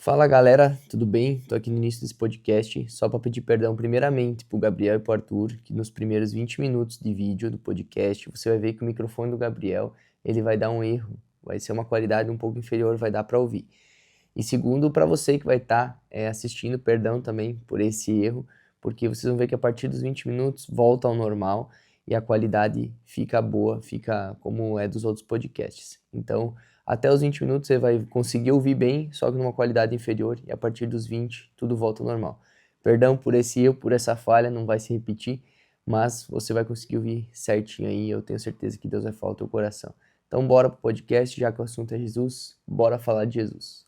Fala galera, tudo bem? Tô aqui no início desse podcast só para pedir perdão primeiramente pro Gabriel e pro Arthur, que nos primeiros 20 minutos de vídeo do podcast você vai ver que o microfone do Gabriel ele vai dar um erro, vai ser uma qualidade um pouco inferior, vai dar para ouvir. E segundo, para você que vai estar assistindo, perdão também por esse erro, porque vocês vão ver que a partir dos 20 minutos volta ao normal e a qualidade fica boa, fica como é dos outros podcasts. Então, até os 20 minutos você vai conseguir ouvir bem, só que numa qualidade inferior, e a partir dos 20 tudo volta ao normal. Perdão por esse erro, por essa falha, não vai se repetir, mas você vai conseguir ouvir certinho aí, eu tenho certeza que Deus vai falar ao teu coração. Então bora pro podcast, já que o assunto é Jesus, bora falar de Jesus.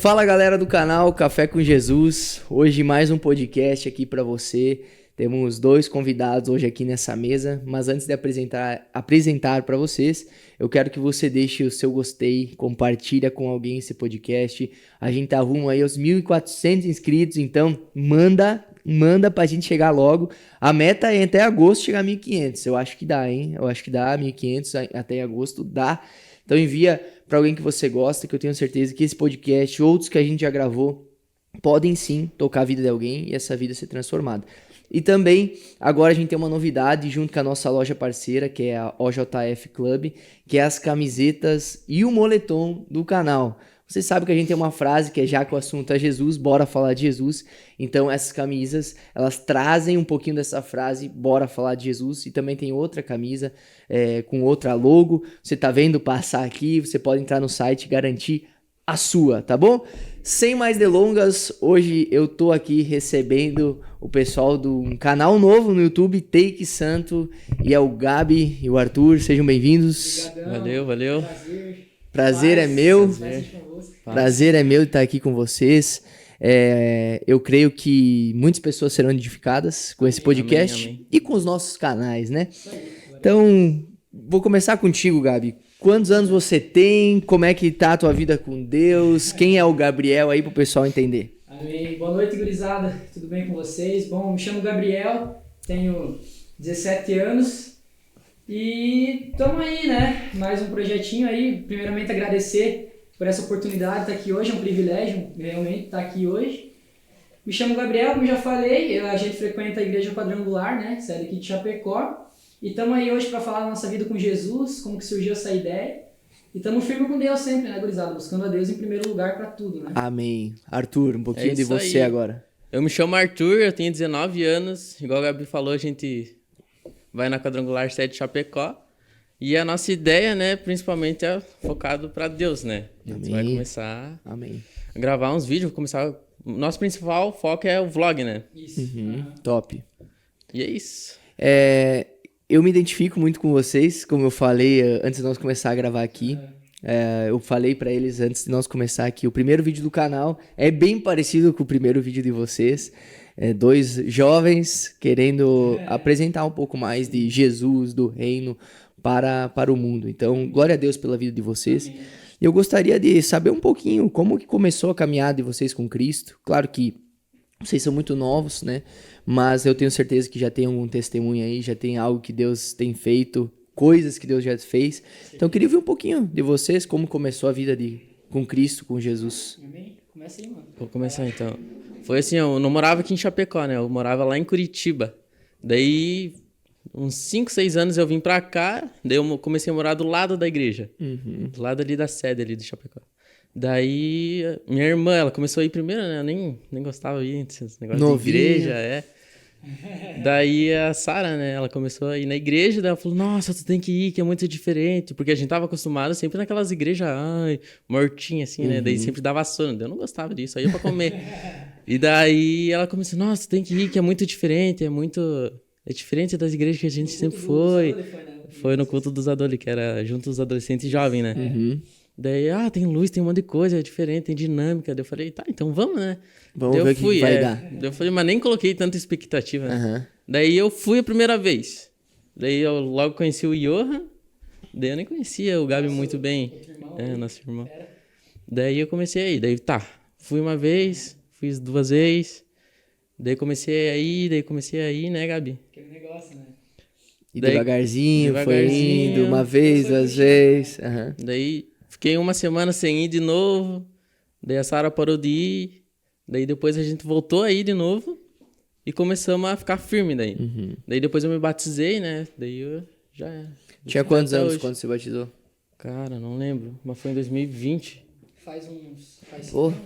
Fala galera do canal Café com Jesus, hoje mais um podcast aqui para você. Temos dois convidados hoje aqui nessa mesa, mas antes de apresentar para vocês, eu quero que você deixe o seu gostei, compartilha com alguém esse podcast. A gente tá rumo aí aos 1.400 inscritos, então manda pra gente chegar logo. A meta é até agosto chegar a 1.500, eu acho que dá, hein? Eu acho que dá, 1.500 até agosto dá. Então envia para alguém que você gosta, que eu tenho certeza que esse podcast, outros que a gente já gravou, podem sim tocar a vida de alguém e essa vida ser transformada. E também, agora a gente tem uma novidade junto com a nossa loja parceira, que é a OJF Club, que é as camisetas e o moletom do canal. Você sabe que a gente tem uma frase que é: já que o assunto é Jesus, bora falar de Jesus. Então essas camisas, elas trazem um pouquinho dessa frase, bora falar de Jesus. E também tem outra camisa com outra logo. Você tá vendo passar aqui, você pode entrar no site e garantir a sua, tá bom? Sem mais delongas, hoje eu tô aqui recebendo o pessoal do canal novo no YouTube, Take Santo, e é o Gabi e o Arthur, sejam bem-vindos. Obrigadão. Valeu. Prazer é meu. Prazer é meu de estar aqui com vocês. Eu creio que muitas pessoas serão edificadas com esse podcast amém. E com os nossos canais, né? Então, vou começar contigo, Gabi. Quantos anos você tem? Como é que tá a tua vida com Deus? Quem é o Gabriel aí pro pessoal entender? Amém. Boa noite, gurizada. Tudo bem com vocês? Bom, me chamo Gabriel, tenho 17 anos e estamos aí, né? Mais um projetinho aí. Primeiramente, agradecer por essa oportunidade de estar aqui hoje. É um privilégio realmente estar aqui hoje. Me chamo Gabriel, como já falei, a gente frequenta a Igreja Quadrangular, né? Sede aqui de Chapecó. E estamos aí hoje para falar da nossa vida com Jesus, como que surgiu essa ideia. E estamos firmes com Deus sempre, né, gurizada? Buscando a Deus em primeiro lugar para tudo, né? Amém. Arthur, um pouquinho de você aí. agora. Eu me chamo Arthur, eu tenho 19 anos. Igual o Gabi falou, a gente vai na Quadrangular 7 Chapecó. E a nossa ideia, né, principalmente é focado para Deus, né? A gente vai começar a gravar uns vídeos, Nosso principal foco é o vlog, né? Isso. Top. E é isso. Eu me identifico muito com vocês, como eu falei antes de nós começar a gravar aqui. Eu falei pra eles antes de nós começar aqui, o primeiro vídeo do canal é bem parecido com o primeiro vídeo de vocês. Dois jovens querendo apresentar um pouco mais de Jesus, do reino para o mundo. Então, glória a Deus pela vida de vocês. E eu gostaria de saber um pouquinho como que começou a caminhada de vocês com Cristo. Claro que vocês são muito novos, né? Mas eu tenho certeza que já tem algum testemunho aí, já tem algo que Deus tem feito, coisas que Deus já fez. Então eu queria ouvir um pouquinho de vocês, como começou a vida com Cristo, com Jesus. Amém? Começa aí, mano. Vou começar então. Foi assim, eu não morava aqui em Chapecó, né? Eu morava lá em Curitiba. Daí, uns 5, 6 anos eu vim pra cá, daí eu comecei a morar do lado da igreja. Do lado ali da sede ali de Chapecó. Daí, minha irmã, ela começou a ir primeiro, né? Eu nem gostava de ir nesses negócios de igreja, Daí a Sara, né? Ela começou a ir na igreja, daí ela falou: nossa, tu tem que ir, que é muito diferente. Porque a gente tava acostumado sempre naquelas igrejas, mortinha assim, né? Daí sempre dava sono. Daí eu não gostava disso, aí ia pra comer. E daí ela começou: nossa, tu tem que ir, que é muito diferente, é diferente das igrejas que a gente sempre foi. Foi no culto dos adolescentes, que era junto dos adolescentes e jovens, né? Daí, tem luz, tem um monte de coisa, é diferente, tem dinâmica. Daí eu falei: tá, então vamos, né? Vamos ver o que vai dar. Daí eu falei, mas nem coloquei tanta expectativa, né? Daí eu fui a primeira vez. Daí eu logo conheci o Johan. Daí eu nem conhecia o Gabi muito bem. Nosso irmão. Daí eu comecei aí. Daí fui uma vez, fiz 2 vezes. Daí comecei a ir, né, Gabi? Aquele negócio, né? E Daí, devagarzinho, foi devagarzinho, indo, uma vez, duas vezes. Aham. Daí fiquei uma semana sem ir de novo. Daí a Sara parou de ir. Daí depois a gente voltou a ir de novo. E começamos a ficar firme daí. Daí depois eu me batizei, né? Daí eu já... Tinha quantos até anos hoje. quando você batizou? Cara, não lembro. Mas foi em 2020. Faz Pô. 5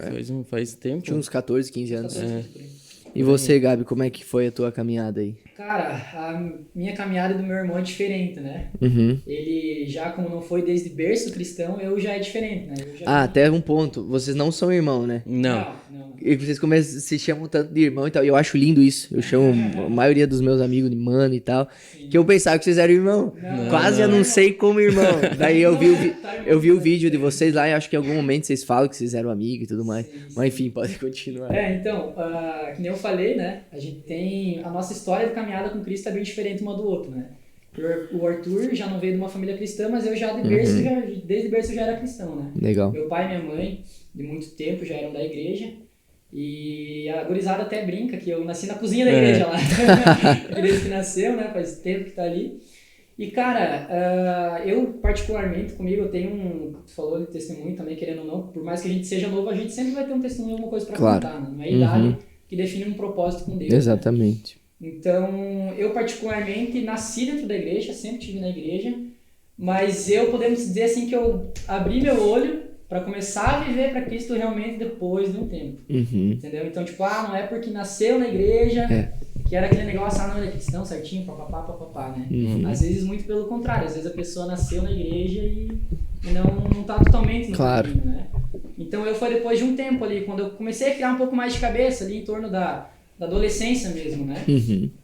anos, então, né? Faz tempo. Tinha uns 14, 15 anos. 14 por aí. E você, Gabi, como é que foi a tua caminhada aí? Cara, a minha caminhada do meu irmão é diferente, né? Uhum. Ele já, como não foi desde berço cristão, eu já é diferente, né? Eu já Ah, até um ponto. Vocês não são irmão, né? Não. Não. E vocês se chamam tanto de irmão e tal. E eu acho lindo isso. Eu chamo a maioria dos meus amigos de mano e tal. Que eu pensava que vocês eram irmão. Quase anunciei como irmão. Daí eu vi o vídeo de vocês lá e acho que em algum momento vocês falam que vocês eram amigos e tudo mais. Mas enfim, pode continuar. Então, que nem eu falei, né? A gente tem... A nossa história de caminhada com Cristo é bem diferente uma do outro, né? O Arthur já não veio de uma família cristã, mas eu já de berço, desde berço eu já era cristão, né? Legal. Meu pai e minha mãe, de muito tempo, já eram da igreja. E a gurizada até brinca que eu nasci na cozinha da igreja lá. A igreja que nasceu, né? Faz tempo que tá ali. E, cara, eu particularmente, comigo, eu tenho tu falou de testemunho também, querendo ou não, por mais que a gente seja novo, a gente sempre vai ter um testemunho, alguma coisa pra contar, né? Não é a idade que define um propósito com Deus. Exatamente. Né? Então, eu particularmente nasci dentro da igreja, sempre estive na igreja, mas podemos dizer assim que eu abri meu olho para começar a viver para Cristo realmente depois de um tempo. Entendeu? Então, tipo, não é porque nasceu na igreja, que era aquele negócio, não, ele é cristão, certinho, papapá, né? Às vezes, muito pelo contrário, às vezes a pessoa nasceu na igreja e não tá totalmente no caminho, né? Então, foi depois de um tempo ali, quando eu comecei a criar um pouco mais de cabeça ali em torno da adolescência mesmo, né?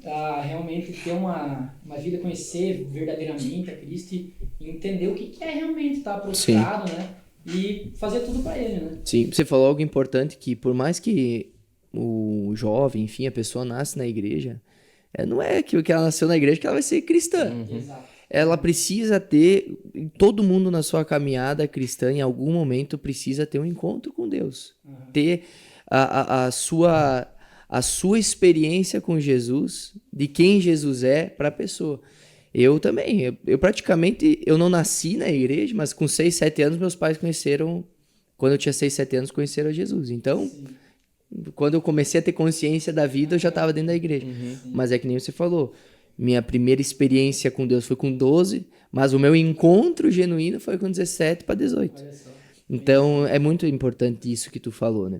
A realmente ter uma vida, conhecer verdadeiramente a Cristo e entender o que é realmente estar prostrado, né? E fazer tudo pra ele, né? Sim, você falou algo importante, que por mais que o jovem, enfim, a pessoa nasce na igreja, não é que ela nasceu na igreja que ela vai ser cristã. Exato. Ela precisa ter, todo mundo na sua caminhada cristã, em algum momento, precisa ter um encontro com Deus. Ter a sua experiência com Jesus, de quem Jesus é para a pessoa. Eu também, eu praticamente, eu não nasci na igreja, mas com 6, 7 anos meus pais conheceram, quando eu tinha 6, 7 anos, conheceram a Jesus. Então, quando eu comecei a ter consciência da vida, eu já estava dentro da igreja. Mas é que nem você falou, minha primeira experiência com Deus foi com 12, mas o meu encontro genuíno foi com 17 para 18. Então, é muito importante isso que tu falou, né?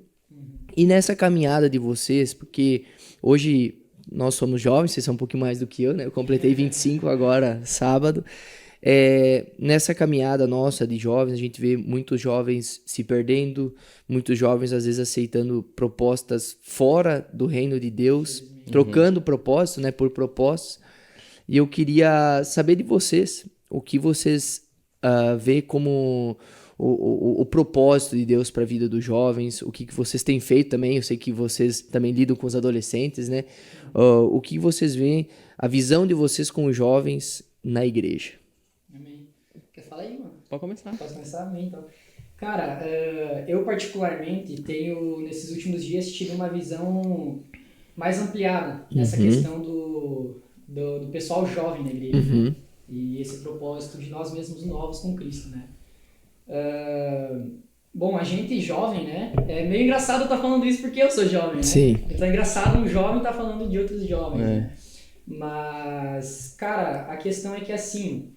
E nessa caminhada de vocês, porque hoje nós somos jovens, vocês são um pouquinho mais do que eu, né? Eu completei 25 agora, sábado. Nessa caminhada nossa de jovens, a gente vê muitos jovens se perdendo, muitos jovens às vezes aceitando propostas fora do reino de Deus, trocando propósito, né, por propósitos. E eu queria saber de vocês, o que vocês vê como o propósito de Deus para a vida dos jovens, o que vocês têm feito também. Eu sei que vocês também lidam com os adolescentes, né? O que vocês veem, a visão de vocês com os jovens na igreja. Amém. Quer falar aí, mano? Pode começar. Posso começar? Amém, então. Cara, eu particularmente tenho, nesses últimos dias, tido uma visão mais ampliada nessa questão do pessoal jovem na igreja, né? E esse propósito de nós mesmos novos com Cristo, né? Bom, a gente jovem, né? É meio engraçado eu estar falando isso porque eu sou jovem, né? Sim. Então é engraçado um jovem estar falando de outros jovens, né? Mas, cara, a questão é que assim,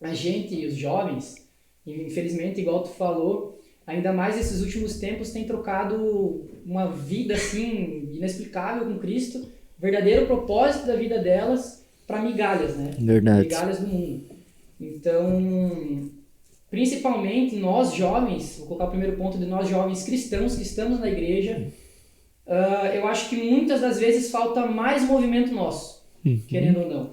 a gente e os jovens, infelizmente, igual tu falou, ainda mais esses últimos tempos tem trocado uma vida assim inexplicável com Cristo, o verdadeiro propósito da vida delas para migalhas, né? Verdade. Migalhas do mundo. Então, principalmente nós jovens, vou colocar o primeiro ponto de nós jovens cristãos que estamos na igreja, eu acho que muitas das vezes falta mais movimento nosso, querendo ou não.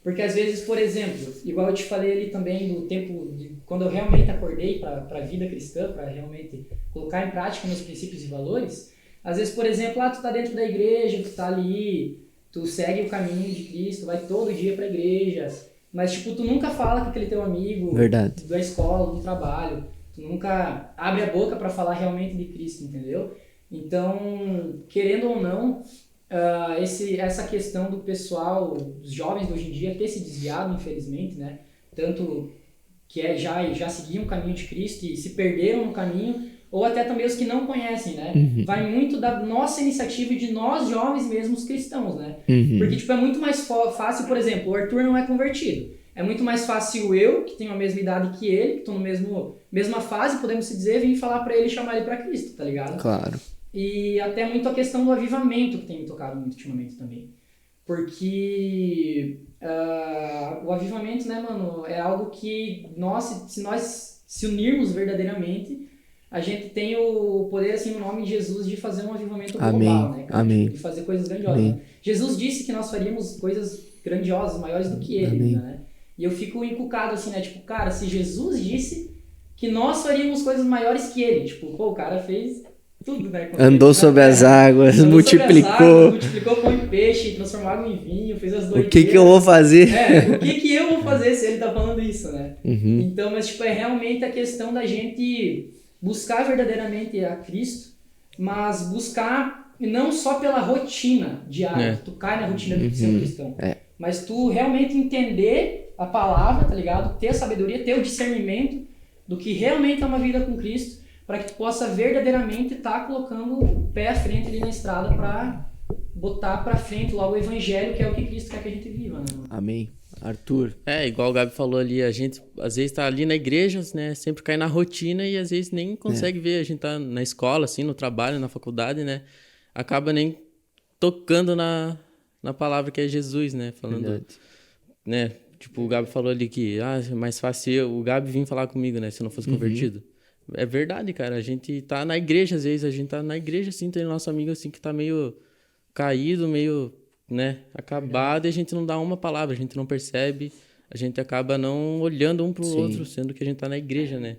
Porque às vezes, por exemplo, igual eu te falei ali também do tempo de quando eu realmente acordei para a vida cristã, para realmente colocar em prática meus princípios e valores, às vezes, por exemplo, tu tá dentro da igreja, tu tá ali, tu segue o caminho de Cristo, vai todo dia para a igreja, mas tipo, tu nunca fala com aquele teu amigo Verdade. da escola, do trabalho, tu nunca abre a boca para falar realmente de Cristo, entendeu? Então, querendo ou não, essa questão do pessoal, os jovens de hoje em dia, ter se desviado, infelizmente, né? Tanto que já seguiam o caminho de Cristo e se perderam no caminho, ou até também os que não conhecem, né? Vai muito da nossa iniciativa e de nós jovens mesmos cristãos, né? Porque, tipo, é muito mais fácil, por exemplo, o Arthur não é convertido. É muito mais fácil eu, que tenho a mesma idade que ele, que estou no mesma fase, podemos se dizer, vir falar para ele e chamar ele para Cristo, tá ligado? Claro. E até muito a questão do avivamento, que tem me tocado muito ultimamente também. Porque o avivamento, né, mano, é algo que se nós se unirmos verdadeiramente, a gente tem o poder, assim, no nome de Jesus, de fazer um avivamento global, né, cara? Amém. De fazer coisas grandiosas. Né? Jesus disse que nós faríamos coisas grandiosas, maiores do que ele, né? E eu fico encucado, assim, né? Tipo, cara, se Jesus disse que nós faríamos coisas maiores que ele, tipo, pô, o cara fez tudo, né? Andou sobre as águas, multiplicou. Multiplicou pão e peixe, transformou água em vinho, fez as doideiras. O que eu vou fazer? O que eu vou fazer se ele tá falando isso, né? Então, mas, tipo, é realmente a questão da gente buscar verdadeiramente a Cristo, mas buscar não só pela rotina diária, tu cai na rotina de ser um cristão, mas tu realmente entender a palavra, tá ligado? Ter a sabedoria, ter o discernimento do que realmente é uma vida com Cristo, para que tu possa verdadeiramente estar colocando o pé à frente ali na estrada para botar para frente logo o evangelho, que é o que Cristo quer que a gente viva, né? Amém. Arthur. Igual o Gabi falou ali, a gente às vezes tá ali na igreja, né, sempre cai na rotina e às vezes nem consegue ver, a gente tá na escola, assim, no trabalho, na faculdade, né, acaba nem tocando na palavra que é Jesus, né, falando, né, tipo, o Gabi falou ali que, é mais fácil o Gabi vir falar comigo, né, se eu não fosse convertido. É verdade, cara, a gente tá na igreja, às vezes, a gente tá na igreja, assim, tem nosso amigo, assim, que tá meio caído, meio, né, acabado, e a gente não dá uma palavra, a gente não percebe, a gente acaba não olhando um pro outro, sendo que a gente tá na igreja, né.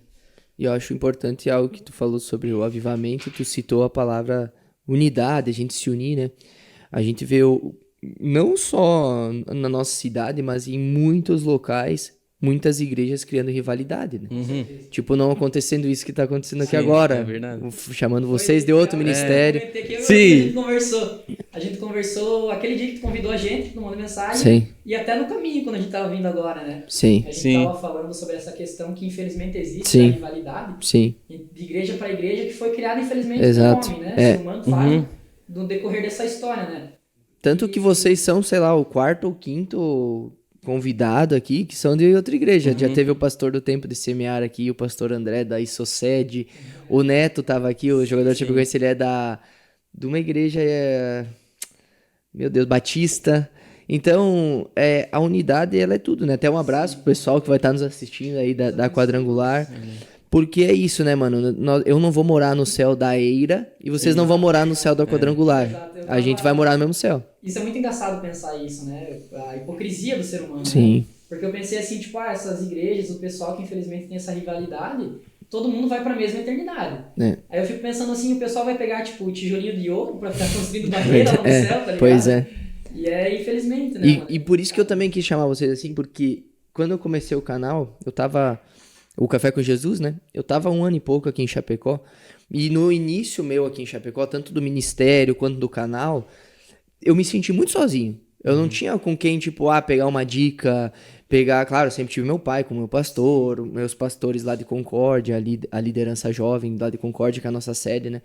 E eu acho importante algo que tu falou sobre o avivamento, tu citou a palavra unidade, a gente se unir, né, a gente vê não só na nossa cidade, mas em muitos locais, muitas igrejas criando rivalidade, né? Tipo, não acontecendo isso que tá acontecendo aqui agora. É verdade. Chamando vocês de outro ministério. Sim. A gente conversou aquele dia que tu convidou a gente, tu mandou mensagem. E até no caminho, quando a gente tava vindo agora, né? Sim. A gente tava falando sobre essa questão que infelizmente existe a rivalidade. Sim. De igreja para igreja, que foi criada infelizmente Exato. pelo homem, né? O ser humano faz no decorrer dessa história, né? Tanto que vocês são, sei lá, o quarto ou quinto convidado aqui, que são de outra igreja. Já teve o pastor do Tempo de Semear aqui, o pastor André da Isocede, o Neto tava aqui, o jogador tipo esse, ele é de uma igreja, meu Deus, Batista. Então, a unidade, ela é tudo, né? Até um abraço pro pessoal que vai estar nos assistindo aí da Quadrangular. Porque é isso, né, mano? Eu não vou morar no céu da Eira e vocês não vão morar no céu da Quadrangular. Exato, a gente vai morar no mesmo céu. Isso é muito engraçado pensar isso, né? A hipocrisia do ser humano. Sim. Né? Porque eu pensei assim, tipo, essas igrejas, o pessoal que infelizmente tem essa rivalidade, todo mundo vai pra mesma eternidade. Aí eu fico pensando assim, o pessoal vai pegar, tipo, o tijolinho de ouro pra ficar construindo barreira lá no céu, tá ligado? Pois é. E infelizmente, né? E por isso que eu também quis chamar vocês assim, porque quando eu comecei o canal, eu tava... O Café com Jesus, né? Eu tava 1 ano e pouco aqui em Chapecó. E no início meu aqui em Chapecó, tanto do ministério quanto do canal, eu me senti muito sozinho. Eu não tinha com quem, tipo, pegar uma dica, claro, eu sempre tive meu pai como meu pastor, meus pastores lá de Concórdia, a liderança jovem lá de Concórdia, que é a nossa sede, né?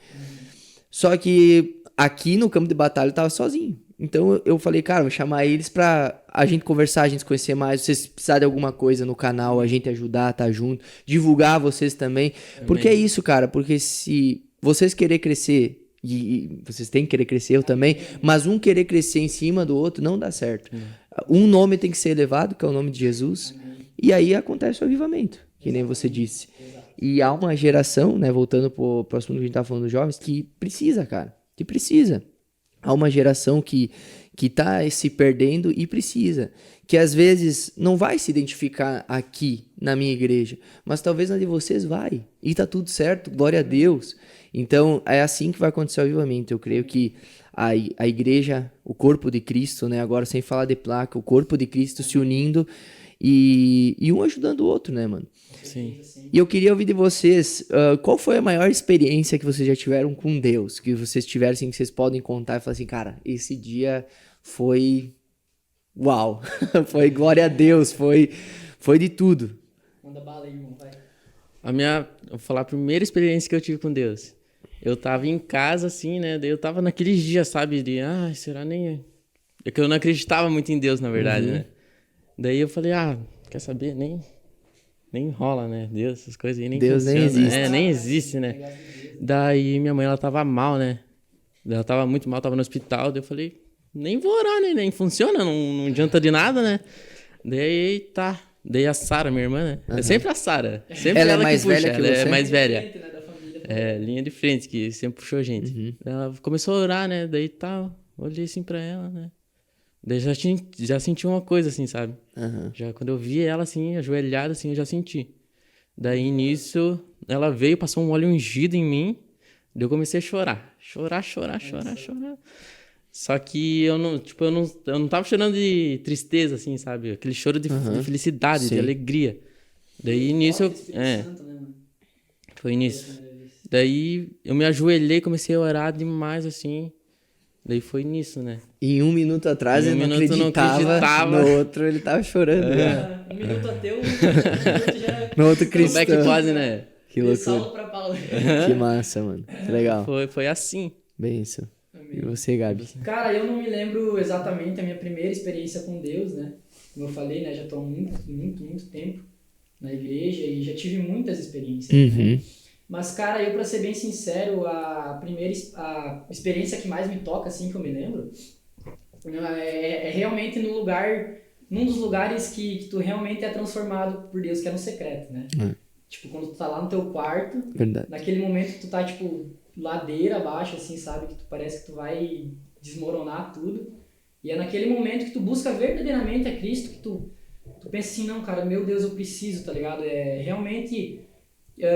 Só que aqui no campo de batalha eu tava sozinho. Então eu falei, cara, vou chamar eles pra a gente conversar, a gente se conhecer mais. Se vocês precisarem de alguma coisa no canal, a gente ajudar, tá junto. Divulgar vocês também. Porque é isso, cara. Porque se vocês querem crescer, e vocês têm que querer crescer, eu também, mas um querer crescer em cima do outro não dá certo. Um nome tem que ser elevado, que é o nome de Jesus. E aí acontece o avivamento, que nem você disse. E há uma geração, né, voltando pro próximo que a gente tá falando dos jovens, que precisa, cara. Que precisa. Há uma geração que tá se perdendo e precisa. Que às vezes não vai se identificar aqui na minha igreja, mas talvez na de vocês vai. E tá tudo certo, glória a Deus. Então é assim que vai acontecer o avivamento. Eu creio que a igreja, o corpo de Cristo, né, agora sem falar de placa, o corpo de Cristo se unindo e um ajudando o outro, né, mano? Sim. E eu queria ouvir de vocês, qual foi a maior experiência que vocês já tiveram com Deus? Que vocês tiveram, assim, que vocês podem contar e falar assim, cara, esse dia foi... Uau! Foi glória a Deus, foi de tudo. Manda bala aí, irmão, vai. Eu vou falar a primeira experiência que eu tive com Deus. Eu tava em casa, assim, né? Daí eu tava naqueles dias, sabe? Será nem... É que eu não acreditava muito em Deus, na verdade, né? Daí eu falei, quer saber? Nem rola, né? Deus, essas coisas aí nem Deus nem funciona. existe. Nem existe, né? Daí minha mãe, ela tava mal, né? Ela tava muito mal, tava no hospital. Daí eu falei, nem vou orar, né? Nem funciona, não adianta de nada, né? Daí tá. Daí a Sara, minha irmã, né? É sempre a Sara. Sempre Ela é ela mais que puxa, velha que ela você? é mais velha. Né, da família. É, linha de frente, que sempre puxou a gente. Ela começou a orar, né? Daí tal, olhei assim pra ela, né? Daí já senti uma coisa, assim, sabe? Já quando eu vi ela, assim, ajoelhada, assim, eu já senti. Daí, nisso, ela veio, passou um óleo ungido em mim. Daí eu comecei a chorar. Chorar. Só que eu não tava chorando de tristeza, assim, sabe? Aquele choro de felicidade, Sim. de alegria. Daí, nisso, Santo, né, mano? foi nisso. Daí, eu me ajoelhei, comecei a orar demais, assim. Daí foi nisso, né? Em um minuto atrás Em um ele não minuto eu não acreditava, acreditava. no outro ele tava chorando. Né? Um minuto ateu, um minuto já... No outro Como é que cristão. pode, né? Que De loucura. Saulo pra Paulo. Que massa, mano. Que legal. Foi assim. Bem isso. E você, Gabi? Cara, eu não me lembro exatamente a minha primeira experiência com Deus, né? Como eu falei, né? Já estou há muito tempo na igreja e já tive muitas experiências. Né? Mas, cara, eu, pra ser bem sincero, a experiência que mais me toca, assim, que eu me lembro, é realmente num dos lugares que tu realmente é transformado por Deus, que é no secreto, né? Tipo, quando tu tá lá no teu quarto, Verdade. naquele momento que tu tá, tipo, ladeira abaixo, assim, sabe? Que tu parece que tu vai desmoronar tudo. E é naquele momento que tu busca verdadeiramente a Cristo, que tu pensa assim, não, cara, meu Deus, eu preciso, tá ligado? É realmente...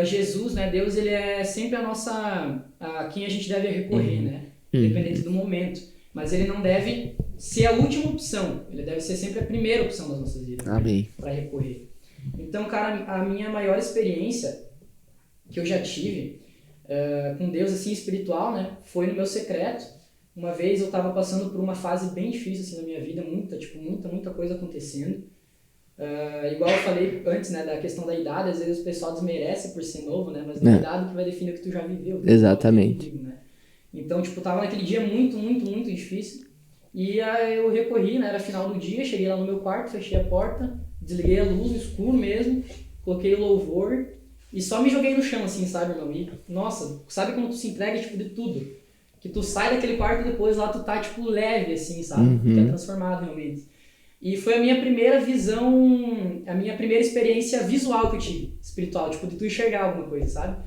Jesus, né, Deus, ele é sempre a quem a gente deve recorrer, né, independente do momento, mas ele não deve ser a última opção, ele deve ser sempre a primeira opção das nossas vidas, Amém. Para recorrer. Então, cara, a minha maior experiência que eu já tive com Deus, assim, espiritual, né, foi no meu secreto. Uma vez eu tava passando por uma fase bem difícil, assim, na minha vida, muita coisa acontecendo. Igual eu falei antes, né, da questão da idade, às vezes o pessoal desmerece por ser novo, né, mas não é a idade que vai definir o que tu já viveu. Exatamente. Né? Então, tipo, tava naquele dia muito difícil, e eu recorri, né, era final do dia, cheguei lá no meu quarto, fechei a porta, desliguei a luz no escuro mesmo, coloquei o louvor, e só me joguei no chão, assim, sabe, irmão? E, nossa, sabe quando tu se entrega, tipo, de tudo? Que tu sai daquele quarto e depois lá tu tá, tipo, leve, assim, sabe? Tu é transformado, realmente. E foi a minha primeira visão, a minha primeira experiência visual que eu tive, espiritual, tipo, de tu enxergar alguma coisa, sabe?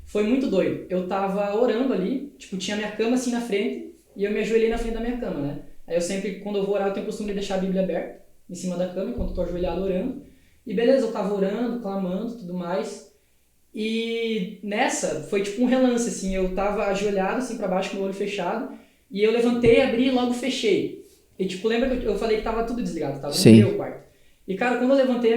Foi muito doido. Eu tava orando ali, tipo, tinha minha cama assim na frente, e eu me ajoelhei na frente da minha cama, né? Aí eu sempre, quando eu vou orar, eu tenho o costume de deixar a Bíblia aberta, em cima da cama, enquanto eu tô ajoelhado orando. E beleza, eu tava orando, clamando, tudo mais. E nessa, foi tipo um relance, assim, eu tava ajoelhado, assim, pra baixo, com o olho fechado, e eu levantei, abri e logo fechei. E tipo, lembra que eu falei que tava tudo desligado, tava no meu quarto. E cara, quando eu levantei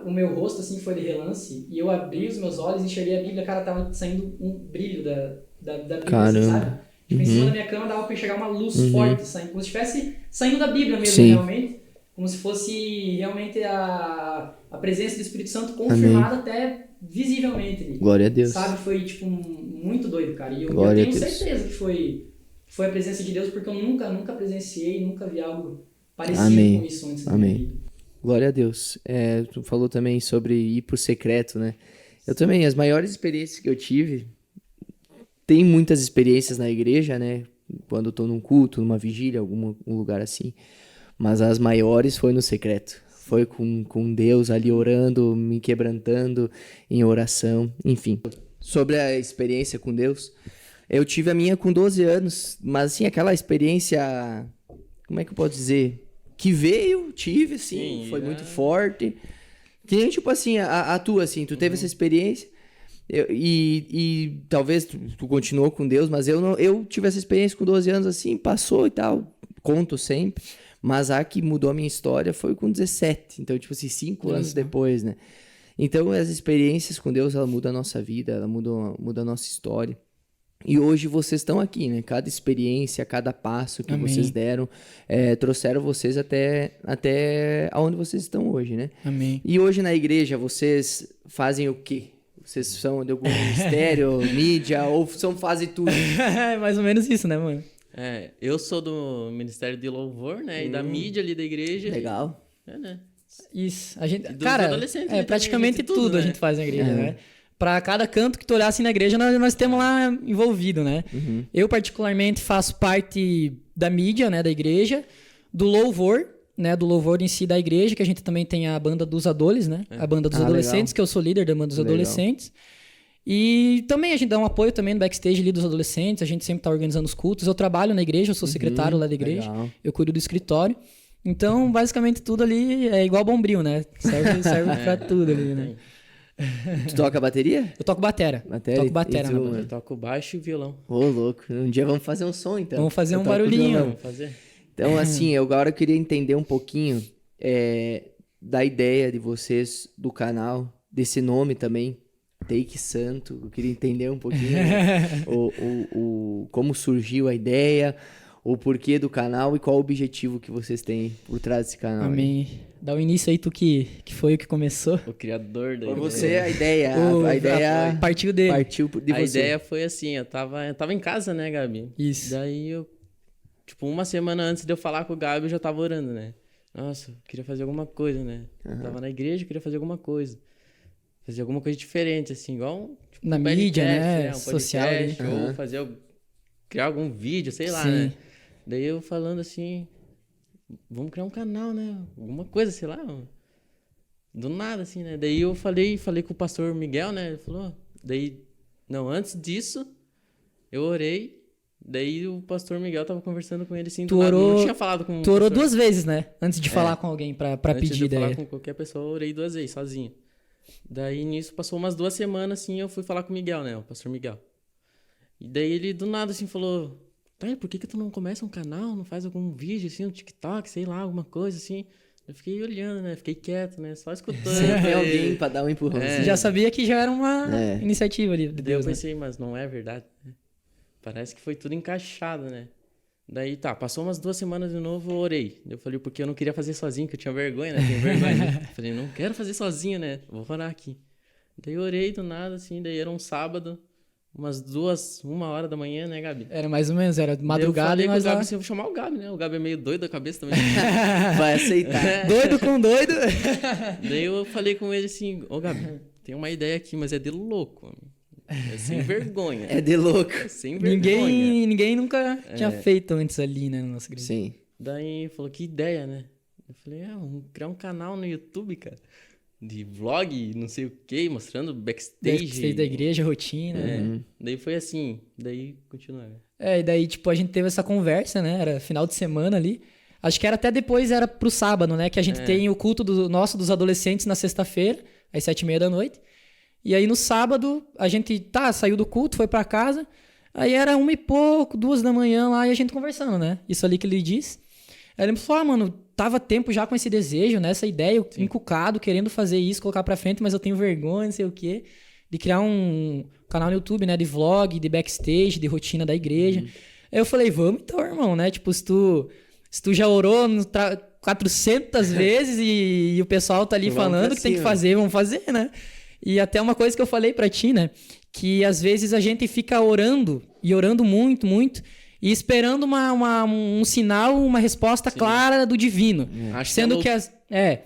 o meu rosto, assim, foi de relance, e eu abri os meus olhos e enxerguei a Bíblia, cara, tava saindo um brilho da Bíblia, assim, sabe? Tipo, em cima da minha cama dava pra enxergar uma luz forte, saindo, como se estivesse saindo da Bíblia mesmo, realmente. Como se fosse realmente a presença do Espírito Santo confirmada até visivelmente ali. Glória a Deus. Sabe, foi tipo muito doido, cara. E eu tenho certeza que foi a presença de Deus, porque eu nunca presenciei, nunca vi algo parecido com isso antes na minha vida. Glória a Deus. Tu falou também sobre ir pro secreto, né? Eu também, as maiores experiências que eu tive, tem muitas experiências na igreja, né? Quando eu tô num culto, numa vigília, algum lugar assim. Mas as maiores foi no secreto. Foi com Deus ali orando, me quebrantando em oração, enfim. Sobre a experiência com Deus, eu tive a minha com 12 anos, mas assim, aquela experiência, como é que eu posso dizer? Que tive, assim, foi muito forte. Que nem, tipo assim, a tua, assim, tu teve essa experiência, e talvez tu continuou com Deus, mas eu tive essa experiência com 12 anos, assim, passou e tal, conto sempre. Mas a que mudou a minha história foi com 17. Então, tipo assim, 5 anos depois, né? Então, as experiências com Deus, ela muda a nossa vida, ela muda a nossa história. E hoje vocês estão aqui, né? Cada experiência, cada passo que Amém. vocês deram, trouxeram vocês até onde vocês estão hoje, né? Amém. E hoje na igreja, vocês fazem o quê? Vocês são de algum ministério, mídia, ou fazem tudo? É mais ou menos isso, né, mano? Eu sou do Ministério de Louvor, né? E da mídia ali da igreja. Legal. Né? Isso. A gente, E dos cara, adolescentes ali praticamente também, a gente tudo a né? gente faz na igreja, né? Pra cada canto que tu olhar assim na igreja, nós temos lá envolvido, né? Eu, particularmente, faço parte da mídia, né, da igreja, do louvor, né, do louvor em si da igreja, que a gente também tem a banda dos adoles, né? A banda dos adolescentes, legal. que eu sou líder da banda dos Legal. adolescentes. E também a gente dá um apoio também no backstage ali dos adolescentes, a gente sempre tá organizando os cultos. Eu trabalho na igreja, eu sou secretário lá da igreja, legal. eu cuido do escritório. Então, basicamente, tudo ali é igual Bombril, né? Serve pra tudo ali, né? Tu toca bateria? Eu toco batera. Bateria? Toco batera E tu, na mano? banda. Eu toco baixo e violão. Ô, louco. Um dia vamos fazer um som, então. Vamos fazer Eu um toco barulhinho. violão. Vamos fazer? Então, assim, eu agora queria entender um pouquinho da ideia de vocês, do canal, desse nome também, Take Santo. Eu queria entender um pouquinho como surgiu a ideia, o porquê do canal e qual o objetivo que vocês têm por trás desse canal. aí. Amém. Dá o início aí, tu que foi o que começou. O criador da Foi ideia. você a ideia. O- A ideia Partiu dele. partiu de A você. ideia foi assim, eu tava em casa, né, Gabi? Isso. Daí eu, tipo, uma semana antes de eu falar com o Gabi, eu já tava orando, né? Nossa, eu queria fazer alguma coisa, né? Eu tava na igreja, eu queria fazer alguma coisa. Fazer alguma coisa diferente, assim, igual tipo, Na um mídia, podcast, né? Um Social podcast, ali. ou Aham. criar algum vídeo, sei lá, Sim. né? Daí eu falando assim, vamos criar um canal, né? Alguma coisa, sei lá. Do nada, assim, né? Daí eu falei com o pastor Miguel, né? Ele falou, não, antes disso, eu orei, daí o pastor Miguel tava conversando com ele assim, Tu do nada. Eu orou- não tinha falado com o Tu orou pastor. 2 vezes, né? Antes de falar com alguém pra Antes pedir de eu falar ideia. com qualquer pessoa, eu orei 2 vezes, sozinho. Daí, nisso, passou umas 2 semanas, assim, eu fui falar com o Miguel, né? O pastor Miguel. E daí ele, do nada, assim, falou... Tá, por que tu não começa um canal, não faz algum vídeo, assim, no TikTok, sei lá, alguma coisa, assim? Eu fiquei olhando, né? Fiquei quieto, né? Só escutando. Sempre tem Aí- alguém pra dar um empurrão. Você já sabia que já era uma É. iniciativa ali de Daí eu Deus, né? pensei, mas não é verdade, né? Parece que foi tudo encaixado, né? Daí tá, passou umas 2 semanas de novo, eu orei. Eu falei, porque eu não queria fazer sozinho, que eu tinha vergonha, né? Tenho vergonha. Né? Falei, não quero fazer sozinho, né? Vou orar aqui. Daí eu orei do nada, assim, daí era um sábado, umas 1 hora da manhã, né, Gabi? Era mais ou menos, era Daí madrugada eu e falei nós com o Gabi lá. assim, eu vou chamar o Gabi, né? O Gabi é meio doido da cabeça também. Vai aceitar. Doido com doido. Daí eu falei com ele assim, ô Gabi, tem uma ideia aqui, mas é de louco. É sem vergonha. É de louco. É sem vergonha. Ninguém nunca tinha feito antes ali, né, na nossa igreja. Sim. Daí ele falou, que ideia, né? Eu falei, vamos criar um canal no YouTube, cara. De vlog, não sei o que, mostrando backstage. Backstage da igreja, rotina. É. Daí foi assim, daí continua. Né? E daí, tipo, a gente teve essa conversa, né? Era final de semana ali. Acho que era até depois, era pro sábado, né? Que a gente tem o culto nosso dos adolescentes na sexta-feira, às 7h30 da noite. E aí no sábado, a gente saiu do culto, foi pra casa. Aí era 1 e pouco, 2 da manhã lá, e a gente conversando, né? Isso ali que ele disse. Aí ele me falou, mano, tava tempo já com esse desejo, né? Essa ideia, eu encucado, querendo fazer isso, colocar pra frente, mas eu tenho vergonha, não sei o quê. De criar um canal no YouTube, né? De vlog, de backstage, de rotina da igreja. Aí eu falei, vamos então, irmão, né? Tipo, se tu já orou 400 vezes e o pessoal tá ali Vamos falando pra que tem que cima. fazer, vamos fazer, né? E até uma coisa que eu falei pra ti, né? Que às vezes a gente fica orando, e orando muito, muito, e esperando um sinal, uma resposta clara do divino. Acho Sendo que que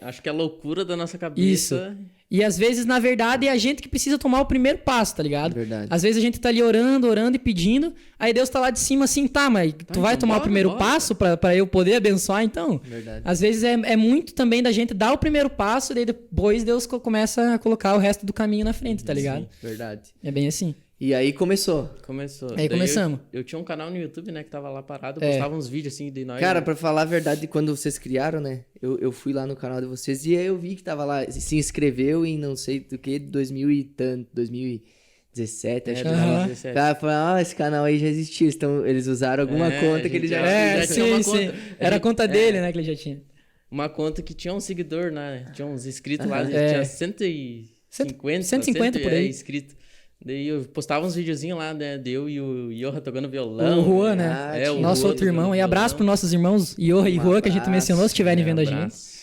Acho que é loucura da nossa cabeça. e às vezes, na verdade, é a gente que precisa tomar o primeiro passo, tá ligado? Verdade. Às vezes a gente tá ali orando e pedindo, aí Deus tá lá de cima assim, mas tu vai então tomar o bora, primeiro bora. passo pra eu poder abençoar, então? Verdade. Às vezes é muito também da gente dar o primeiro passo, e daí depois Deus começa a colocar o resto do caminho na frente, tá ligado? Verdade. É bem assim. E aí começou. Começou. Aí Daí começamos. Eu tinha um canal no YouTube, né, que tava lá parado, eu postava uns vídeos assim de nós. Cara, pra falar a verdade, quando vocês criaram, né? Eu fui lá no canal de vocês e aí eu vi que tava lá, se inscreveu em não sei do que, 2000 e tanto, 2017, acho que tava. 2017. Cara, falaram, esse canal aí já existia, então eles usaram alguma conta que ele já já tinha uma conta. Era a conta dele, né, que ele já tinha. Uma conta que tinha um seguidor, né? Tinha uns inscritos lá, É. tinha 100 e 150, 150 por aí. inscritos. Daí eu postava uns videozinhos lá, né? Deu e o Yoha tocando violão. O Juan, né? o Nosso Juan outro irmão. tocando E abraço violão. pros nossos irmãos Yoha e Juan, que a gente abraço. mencionou, se estiverem vendo a gente. Abraço.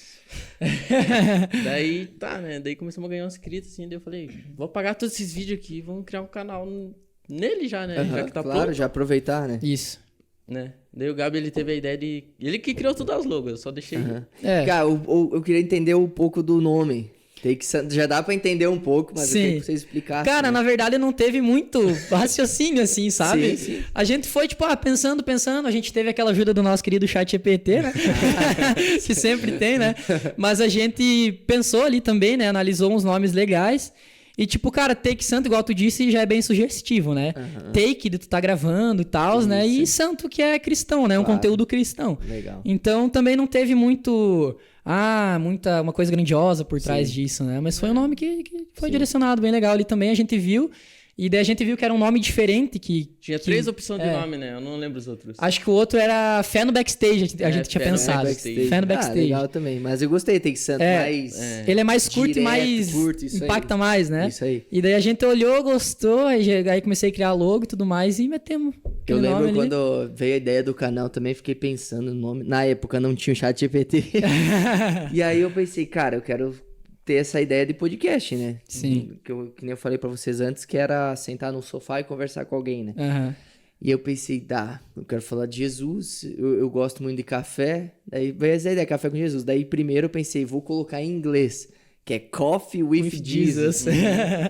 Daí, tá, né? Daí começamos a ganhar uns inscritos, assim. Daí eu falei, vou apagar todos esses vídeos aqui, vamos criar um canal nele já, né? Já que tá claro, pronto, já aproveitar, né? Isso. né? Daí o Gabi, ele teve a ideia de... Ele que criou todas as logos, eu só deixei... É. Cara, eu queria entender um pouco do nome. Já dá pra entender um pouco, mas eu queria que você explicasse. Cara, né? na verdade não teve muito raciocínio assim, sabe? Sim. A gente foi, tipo, pensando, a gente teve aquela ajuda do nosso querido chat GPT, né? Que sempre tem, né? Mas a gente pensou ali também, né? Analisou uns nomes legais. E tipo, cara, Take Santo, igual tu disse, já é bem sugestivo, né? Take, de tu tá gravando e tal, né? E Santo, que é cristão, né? Um conteúdo cristão. Legal. Então também não teve uma coisa grandiosa por trás disso, né? Mas foi um nome que foi direcionado bem legal ali também, a gente viu. E daí a gente viu que era um nome diferente que... Tinha 3 opções de nome, né? Eu não lembro os outros. Acho que o outro era Fé no Backstage, a gente tinha Fé no pensado. Backstage. Fé no Backstage. Legal também, mas eu gostei, tem que ser mais... Ele é mais curto e direto, mais curto, isso impacta aí. mais, né? Isso aí. E daí a gente olhou, gostou, aí comecei a criar logo e tudo mais e metemos Eu aquele lembro nome ali. quando veio a ideia do canal também, fiquei pensando no nome. Na época não tinha o chat GPT. E aí eu pensei, cara, eu quero ter essa ideia de podcast, né? Sim. Que nem eu falei pra vocês antes, que era sentar no sofá e conversar com alguém, né? Aham. E eu pensei, eu quero falar de Jesus, eu gosto muito de café. Daí veio essa ideia, café com Jesus. Daí primeiro eu pensei, vou colocar em inglês, que é Coffee with Jesus.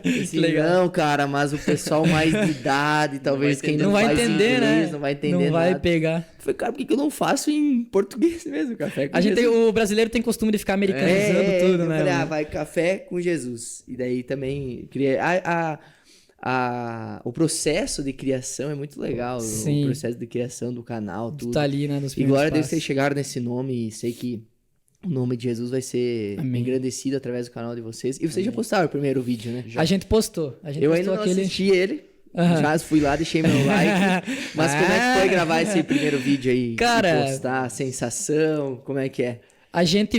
Pensei, Legal. não, cara, mas o pessoal mais de idade, talvez quem Não vai faz entender, inglês, né? não vai entender Não vai nada. pegar. Falei, cara, por que eu não faço em português mesmo, café com A gente Jesus? o brasileiro tem costume de ficar americanizando tudo, eu né? falei, mano? vai café com Jesus. E daí também criei... o processo de criação é muito legal. Sim. O processo de criação do canal, tudo. Tá ali, né? Nos E primeiros glória a Deus passos. vocês chegaram nesse nome e sei que o nome de Jesus vai ser Amém. engrandecido através do canal de vocês. E vocês já postaram o primeiro vídeo, né? A gente postou. Eu ainda não assisti ele. Aham. Já fui lá, deixei meu like. Mas como é que foi gravar esse primeiro vídeo aí? Cara- E postar, a sensação, como é que é? A gente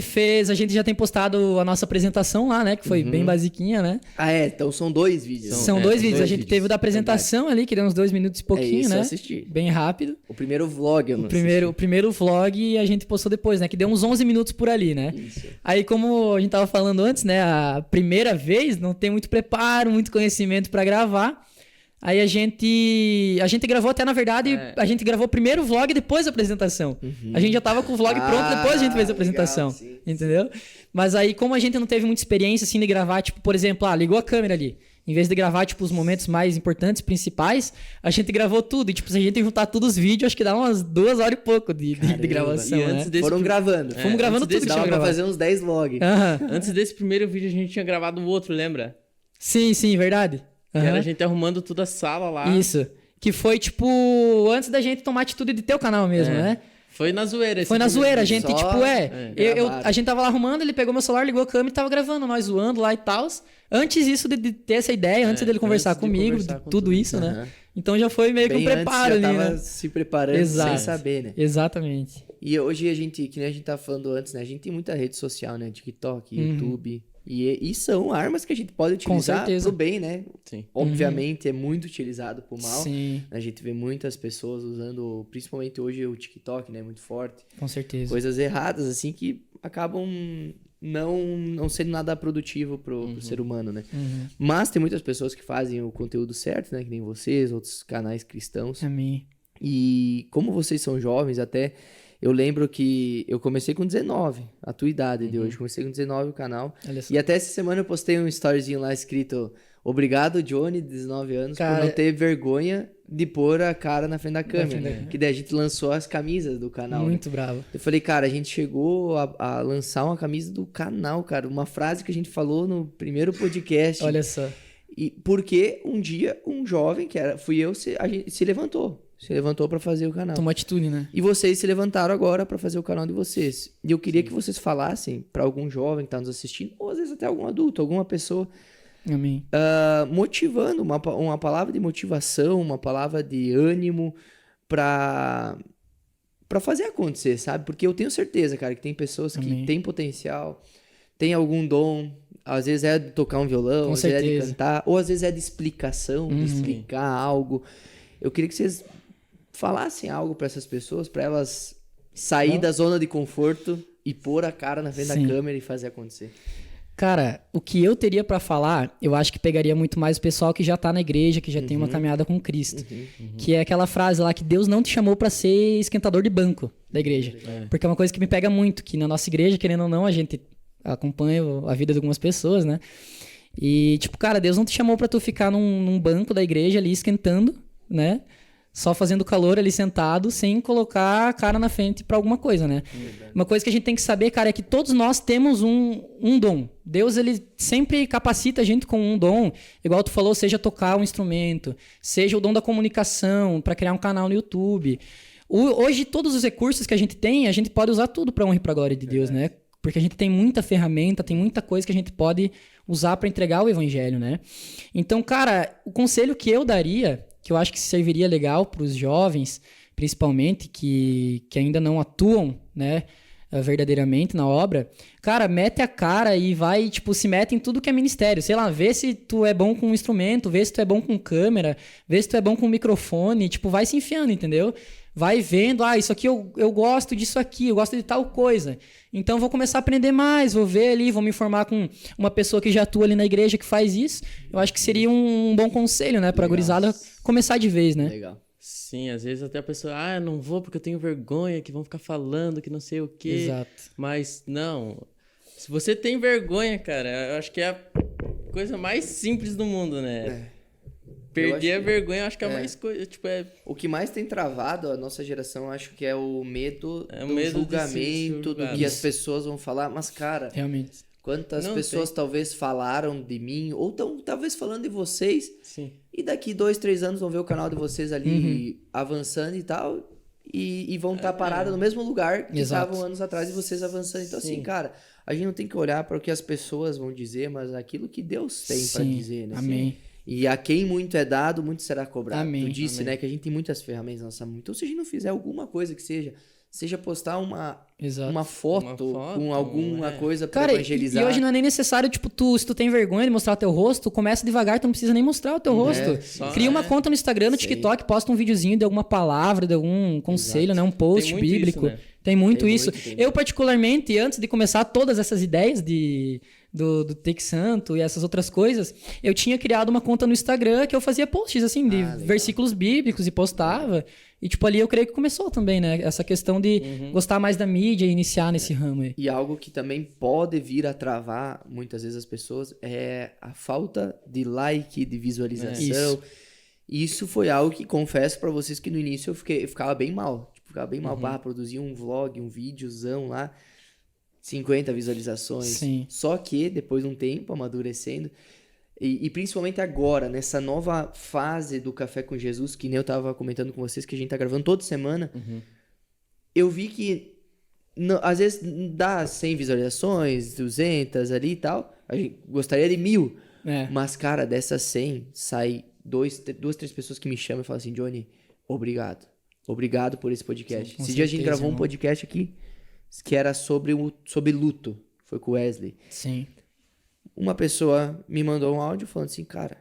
já tem postado a nossa apresentação lá, né? Que foi bem basiquinha, né? Ah, então são 2 vídeos. São dois vídeos. A gente teve o da Verdade. apresentação ali, que deu uns 2 minutos e pouquinho, isso, né? eu assisti. Bem rápido. O primeiro vlog eu não O primeiro vlog a gente postou depois, né? Que deu uns 11 minutos por ali, né? Isso. Aí, como a gente tava falando antes, né? A primeira vez não tem muito preparo, muito conhecimento pra gravar. Aí a gente gravou até, na verdade, a gente gravou primeiro o vlog e depois a apresentação. A gente já tava com o vlog pronto, depois a gente fez a apresentação. legal, sim. Entendeu? Mas aí, como a gente não teve muita experiência, assim, de gravar, tipo, por exemplo, ligou a câmera ali. Em vez de gravar, tipo, os momentos mais importantes, principais, a gente gravou tudo. E, tipo, se a gente juntar todos os vídeos, acho que dá umas 2 horas e pouco de gravação, E né? antes desse Foram gravando. Fomos gravando antes tudo que Dava tinha pra gravado. fazer uns 10 vlogs. Aham. Antes desse primeiro vídeo, a gente tinha gravado o outro, lembra? Sim, verdade. Que era Aham. a gente arrumando toda a sala lá. Isso. Que foi, tipo, antes da gente tomar atitude de ter o canal mesmo, né? Foi na zoeira. Foi na zoeira, a gente, Só, tipo, gravaram. a gente tava lá arrumando, ele pegou meu celular, ligou a câmera e tava gravando, nós zoando lá e tal. Antes isso de ter essa ideia, antes dele conversar antes de comigo, conversar de com tudo tudo. isso, né? Então já foi meio que um Bem preparo antes, ali, já tava né? se preparando Exato. sem saber, né? Exatamente. E hoje a gente, que nem a gente tá falando antes, né? A gente tem muita rede social, né? TikTok, YouTube. E são armas que a gente pode utilizar certeza. pro bem, né? Sim. Obviamente é muito utilizado pro mal. Sim, A gente vê muitas pessoas usando, principalmente hoje o TikTok, né? Muito forte. com certeza. Coisas erradas, assim, que acabam não sendo nada produtivo pro ser humano, né? Mas tem muitas pessoas que fazem o conteúdo certo, né? Que nem vocês, outros canais cristãos. Amém. E como vocês são jovens, até eu lembro que eu comecei com 19, a tua idade de hoje. Comecei com 19 o canal. Olha só. E até essa semana eu postei um storyzinho lá escrito: Obrigado, Johnny, de 19 anos, Cara, por não ter vergonha de pôr a cara na frente da câmera. frente da câmera. Que daí a gente lançou as camisas do canal. né? Muito bravo. Eu falei, cara, a gente chegou a lançar uma camisa do canal, cara. Uma frase que a gente falou no primeiro podcast. Olha só. E porque um dia um jovem, fui eu, a gente se levantou. Se levantou pra fazer o canal. Tomou atitude, né? E vocês se levantaram agora pra fazer o canal de vocês. E eu queria que vocês falassem pra algum jovem que tá nos assistindo, ou às vezes até algum adulto, alguma pessoa, Amém. motivando, uma palavra de motivação, uma palavra de ânimo pra fazer acontecer, sabe? Porque eu tenho certeza, cara, que tem pessoas que Amém. têm potencial, têm algum dom, Às vezes é de tocar um violão, Com às vezes é de certeza. cantar, ou às vezes é de explicação, de explicar algo. Eu queria que vocês falassem algo para essas pessoas, para elas sair da zona de conforto e pôr a cara na frente Sim. da câmera e fazer acontecer. Cara, o que eu teria pra falar, eu acho que pegaria muito mais o pessoal que já tá na igreja, que já tem uma caminhada com Cristo. Que é aquela frase lá que Deus não te chamou pra ser esquentador de banco da igreja. Porque é uma coisa que me pega muito, que na nossa igreja, querendo ou não, a gente acompanha a vida de algumas pessoas, né? E, tipo, cara, Deus não te chamou pra tu ficar num banco da igreja ali esquentando, né? Só fazendo calor ali sentado, sem colocar a cara na frente pra alguma coisa, né? Uma coisa que a gente tem que saber, cara, é que todos nós temos um dom. Deus, ele sempre capacita a gente com um dom. Igual tu falou, seja tocar um instrumento, seja o dom da comunicação, pra criar um canal no YouTube. Hoje, todos os recursos que a gente tem, a gente pode usar tudo pra honra e pra glória de Deus, né? Porque a gente tem muita ferramenta, tem muita coisa que a gente pode usar pra entregar o evangelho, né? Então, cara, o conselho que eu daria, que eu acho que serviria legal para os jovens, principalmente, que ainda não atuam, né, verdadeiramente na obra, cara, mete a cara e vai, tipo, se mete em tudo que é ministério. Sei lá, vê se tu é bom com um instrumento, vê se tu é bom com câmera, vê se tu é bom com microfone, tipo, vai se enfiando, entendeu? Vai vendo, isso aqui eu gosto disso aqui, eu gosto de tal coisa. Então vou começar a aprender mais, vou ver ali, vou me informar com uma pessoa que já atua ali na igreja que faz isso. Eu acho que seria um bom conselho, né, pra gurizada começar de vez, né? Legal. Sim, às vezes até a pessoa, eu não vou porque eu tenho vergonha, que vão ficar falando, que não sei o quê. Exato. Mas não, se você tem vergonha, cara, eu acho que é a coisa mais simples do mundo, né? Perder a vergonha, eu acho que é a mais coisa, tipo, O que mais tem travado a nossa geração, acho que é o medo É o do medo de ser julgamento, do julgado. que as pessoas vão falar. Mas, cara, Realmente. quantas Não pessoas talvez falaram de mim, ou estão talvez falando de vocês, sim. e daqui 2, 3 anos vão ver o canal de vocês ali avançando e tal, e vão estar parados no mesmo lugar que Exato. estavam anos atrás e vocês avançando. Então, assim, Sim. cara, a gente não tem que olhar para o que as pessoas vão dizer, mas aquilo que Deus tem para Sim. dizer, né? Amém. E a quem muito é dado, muito será cobrado. Amém. Tu disse, Amém. né, que a gente tem muitas ferramentas na nossa mão. Então, se a gente não fizer alguma coisa que seja postar Exato. uma foto Uma foto, com alguma coisa pra Cara, evangelizar. e hoje não é nem necessário, tipo, se tu tem vergonha de mostrar o teu rosto, começa devagar, tu não precisa nem mostrar o teu rosto. só, Cria uma conta no Instagram, no Sim. TikTok, posta um videozinho de alguma palavra, de algum conselho, né? Um post Tem muito bíblico. isso, né? Tem muito Tem isso. muito. Eu, particularmente, antes de começar todas essas ideias do Take Santo e essas outras coisas, eu tinha criado uma conta no Instagram que eu fazia posts, assim, de legal. versículos bíblicos e postava. E, tipo, ali eu creio que começou também, né? Essa questão de gostar mais da mídia e iniciar nesse ramo aí. E algo que também pode vir a travar muitas vezes as pessoas é a falta de like, de visualização. Isso foi algo que confesso pra vocês que no início eu ficava bem mal. Tipo, ficava bem mal. Produzia um vlog, um videozão lá, 50 visualizações. Sim. Só que depois de um tempo, amadurecendo, e principalmente agora, nessa nova fase do Café com Jesus, que nem eu tava comentando com vocês, que a gente tá gravando toda semana, eu vi que às vezes dá 100 visualizações, 200 ali e tal, a gente gostaria de 1000, mas cara, dessas 100 sai 2, 3 pessoas que me chamam e falam assim, Johnny, obrigado por esse podcast. Com Esse dia a gente certeza, gravou um irmão. podcast aqui que era sobre luto, foi com o Wesley. Sim. Uma pessoa me mandou um áudio falando assim, cara,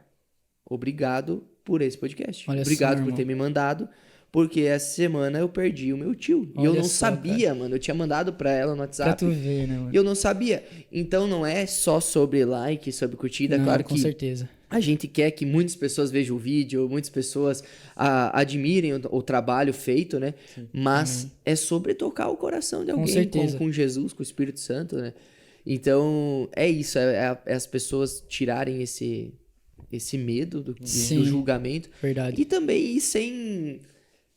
obrigado por esse podcast. Olha só, Obrigado por irmão. ter me mandado, porque essa semana eu perdi o meu tio. E eu Olha não só, sabia, mano. Eu tinha mandado pra ela no Pra WhatsApp. tu ver, né, mano? E eu não sabia. Então não é só sobre like, sobre curtida. Não, Claro com que certeza. a gente quer que muitas pessoas vejam o vídeo, muitas pessoas admirem o trabalho feito, né? Mas é sobre tocar o coração de Com alguém certeza. com Jesus, com o Espírito Santo, né? Então, é isso. É as pessoas tirarem esse medo do Sim. julgamento. Verdade. E também ir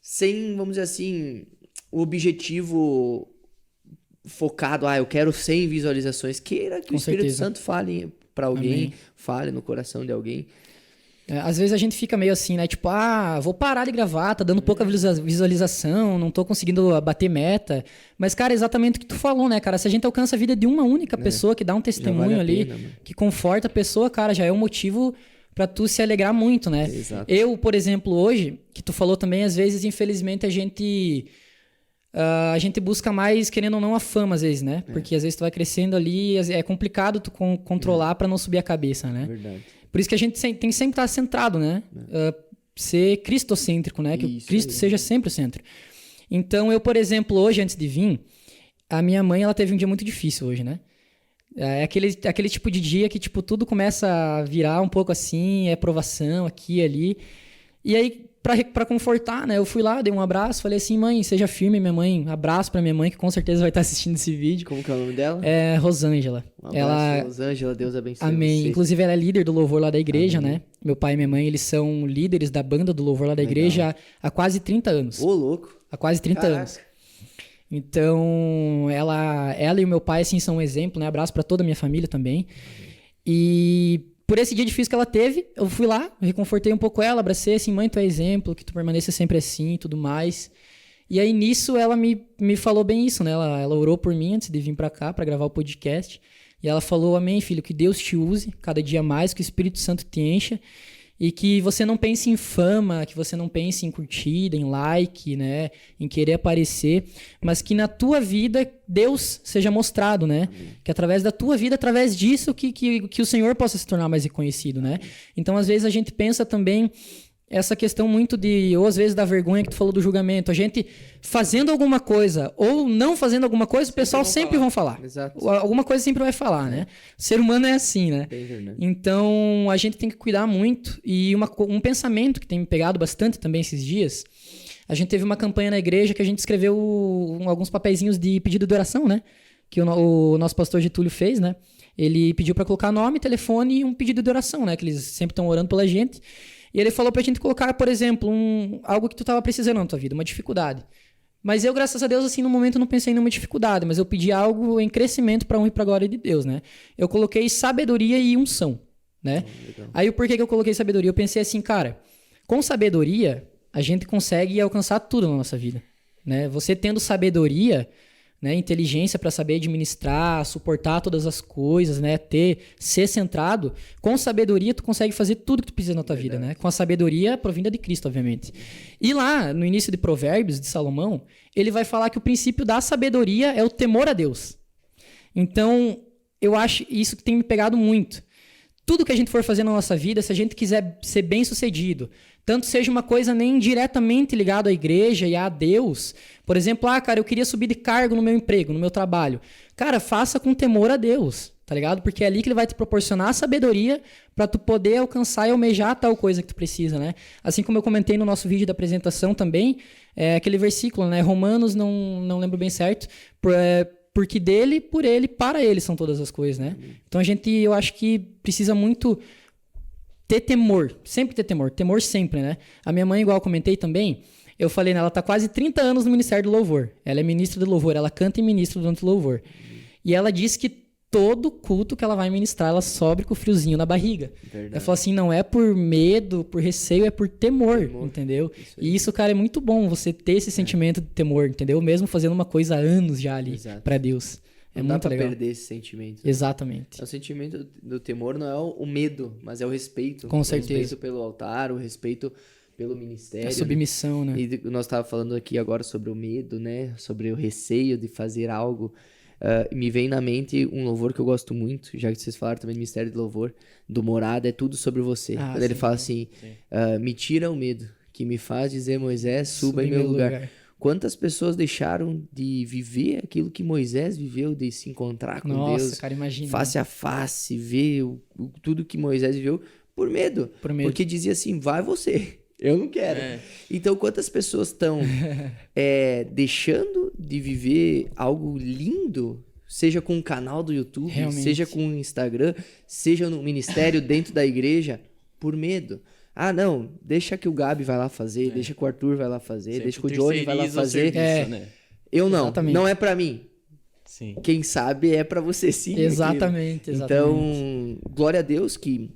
sem, vamos dizer assim, o objetivo focado, eu quero 100 visualizações. Queira que Com o Espírito certeza. Santo fale pra alguém, Amém. fale no coração de alguém. Às vezes a gente fica meio assim, né? Tipo, vou parar de gravar, tá dando pouca visualização, não tô conseguindo bater meta. Mas, cara, é exatamente o que tu falou, né, cara? Se a gente alcança a vida de uma única pessoa que dá um testemunho vale a ali, pena, mano. que conforta a pessoa, cara, já é um motivo pra tu se alegrar muito, né? Exato. Eu, por exemplo, hoje, que tu falou também, às vezes, infelizmente, a gente a gente busca mais, querendo ou não, a fama às vezes, né? Porque às vezes tu vai crescendo ali, é complicado tu controlar pra não subir a cabeça, né? Verdade. Por isso que a gente tem que sempre estar centrado, né? Ser cristocêntrico, né? Que Isso o Cristo aí. seja sempre o centro. Então, eu, por exemplo, hoje, antes de vir, a minha mãe, ela teve um dia muito difícil hoje, né? É aquele tipo de dia que, tipo, tudo começa a virar um pouco assim, é provação aqui e ali. E aí, pra confortar, né? Eu fui lá, dei um abraço, falei assim, mãe, seja firme, minha mãe. Abraço pra minha mãe, que com certeza vai estar assistindo esse vídeo. Como que é o nome dela? É Rosângela. Um abraço, Rosângela, Deus abençoe Amém. você. Inclusive, ela é líder do louvor lá da igreja, Amém. né? Meu pai e minha mãe, eles são líderes da banda do louvor lá da Legal. igreja há quase 30 anos. Ô, louco. Há quase 30 Caraca. anos. Então, ela e o meu pai, assim, são um exemplo, né? Abraço pra toda a minha família também. E por esse dia difícil que ela teve, eu fui lá, reconfortei um pouco ela, abracei assim, mãe, tu é exemplo, que tu permaneça sempre assim e tudo mais. E aí, nisso, ela me falou bem isso, né? Ela orou por mim antes de vir pra cá, pra gravar o podcast. E ela falou, amém, filho, que Deus te use cada dia mais, que o Espírito Santo te encha. E que você não pense em fama, que você não pense em curtida, em like, né? Em querer aparecer, mas que na tua vida Deus seja mostrado, né? Que através da tua vida, através disso, que o Senhor possa se tornar mais reconhecido, né? Então, às vezes, a gente pensa também essa questão muito ou às vezes da vergonha que tu falou do julgamento. A gente fazendo alguma coisa ou não fazendo alguma coisa, o pessoal sempre vão falar. Exato. Alguma coisa sempre vai falar, né? O ser humano é assim, né? Bem verdade. Então, a gente tem que cuidar muito. E um pensamento que tem me pegado bastante também esses dias, a gente teve uma campanha na igreja que a gente escreveu alguns papeizinhos de pedido de oração, né? Que o nosso pastor Getúlio fez, né? Ele pediu para colocar nome, telefone e um pedido de oração, né? Que eles sempre estão orando pela gente. E ele falou pra gente colocar, por exemplo, algo que tu tava precisando na tua vida, uma dificuldade. Mas eu, graças a Deus, assim, no momento não pensei em nenhuma dificuldade, mas eu pedi algo em crescimento pra honra e pra glória de Deus, né? Eu coloquei sabedoria e unção, né? Legal. Aí o porquê que eu coloquei sabedoria? Eu pensei assim, cara, com sabedoria a gente consegue alcançar tudo na nossa vida, né? Você tendo sabedoria, né, inteligência para saber administrar, suportar todas as coisas, né, ser centrado, com sabedoria tu consegue fazer tudo que tu precisa na tua vida, né? Com a sabedoria provinda de Cristo, obviamente. E lá, no início de Provérbios, de Salomão, ele vai falar que o princípio da sabedoria é o temor a Deus. Então, eu acho isso que tem me pegado muito. Tudo que a gente for fazer na nossa vida, se a gente quiser ser bem-sucedido, tanto seja uma coisa nem diretamente ligada à igreja e a Deus. Por exemplo, cara, eu queria subir de cargo no meu emprego, no meu trabalho. Cara, faça com temor a Deus, tá ligado? Porque é ali que ele vai te proporcionar a sabedoria para tu poder alcançar e almejar tal coisa que tu precisa, né? Assim como eu comentei no nosso vídeo da apresentação também, aquele versículo, né? Romanos, não lembro bem certo, porque dele, por ele, para ele são todas as coisas, né? Então eu acho que precisa muito ter temor, sempre ter temor sempre, né? A minha mãe, igual eu comentei também, eu falei, né, ela tá quase 30 anos no Ministério do Louvor, ela é ministra do Louvor, ela canta e ministra durante o Louvor, e ela disse que todo culto que ela vai ministrar, ela sobe com o friozinho na barriga. Verdade. Ela falou assim, não é por medo, por receio, é por temor. Entendeu? Isso aí. E isso, cara, é muito bom, você ter esse sentimento de temor, entendeu? Mesmo fazendo uma coisa há anos já ali, Exato. pra Deus. É Não dá muito pra legal. perder esse sentimento. Exatamente. O sentimento do temor não é o medo, mas é o respeito. Com o certeza. respeito pelo altar, o respeito pelo ministério. A submissão, né? E nós estávamos falando aqui agora sobre o medo, né? Sobre o receio de fazer algo. Me vem na mente um louvor que eu gosto muito, já que vocês falaram também do Ministério do Louvor, do Morada, é tudo sobre você. Ah, Quando ele sim, fala assim, me tira o medo, que me faz dizer, Moisés, suba em meu lugar. Quantas pessoas deixaram de viver aquilo que Moisés viveu, de se encontrar com Nossa, Deus, cara, imagina. face a face, ver tudo que Moisés viveu, por medo. Por medo. Porque dizia assim, vai você, eu não quero. Então, quantas pessoas estão deixando de viver algo lindo, seja com um canal do YouTube, Realmente. seja com um Instagram, seja no ministério dentro da igreja, por medo. Ah, não, deixa que o Gabi vai lá fazer, deixa que o Arthur vai lá fazer, Sempre deixa que o Johnny vai lá terceiriza o fazer. serviço, né? Eu não, Exatamente. não é pra mim. Sim. Quem sabe é pra você sim. Exatamente, aquilo. exatamente. Então, glória a Deus que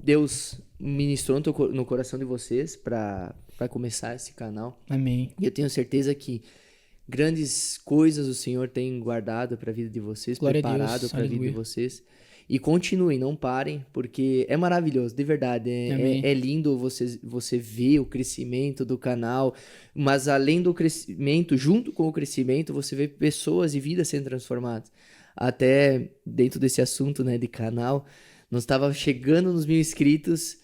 Deus ministrou no coração de vocês pra começar esse canal. Amém. E eu tenho certeza que grandes coisas o Senhor tem guardado pra vida de vocês, Glória a Deus, preparado pra vida de aleluia. vocês. E continuem, não parem, porque é maravilhoso, de verdade. É lindo você ver o crescimento do canal, mas além do crescimento, junto com o crescimento, você vê pessoas e vidas sendo transformadas. Até dentro desse assunto, né, de canal, nós estávamos chegando nos 1.000 inscritos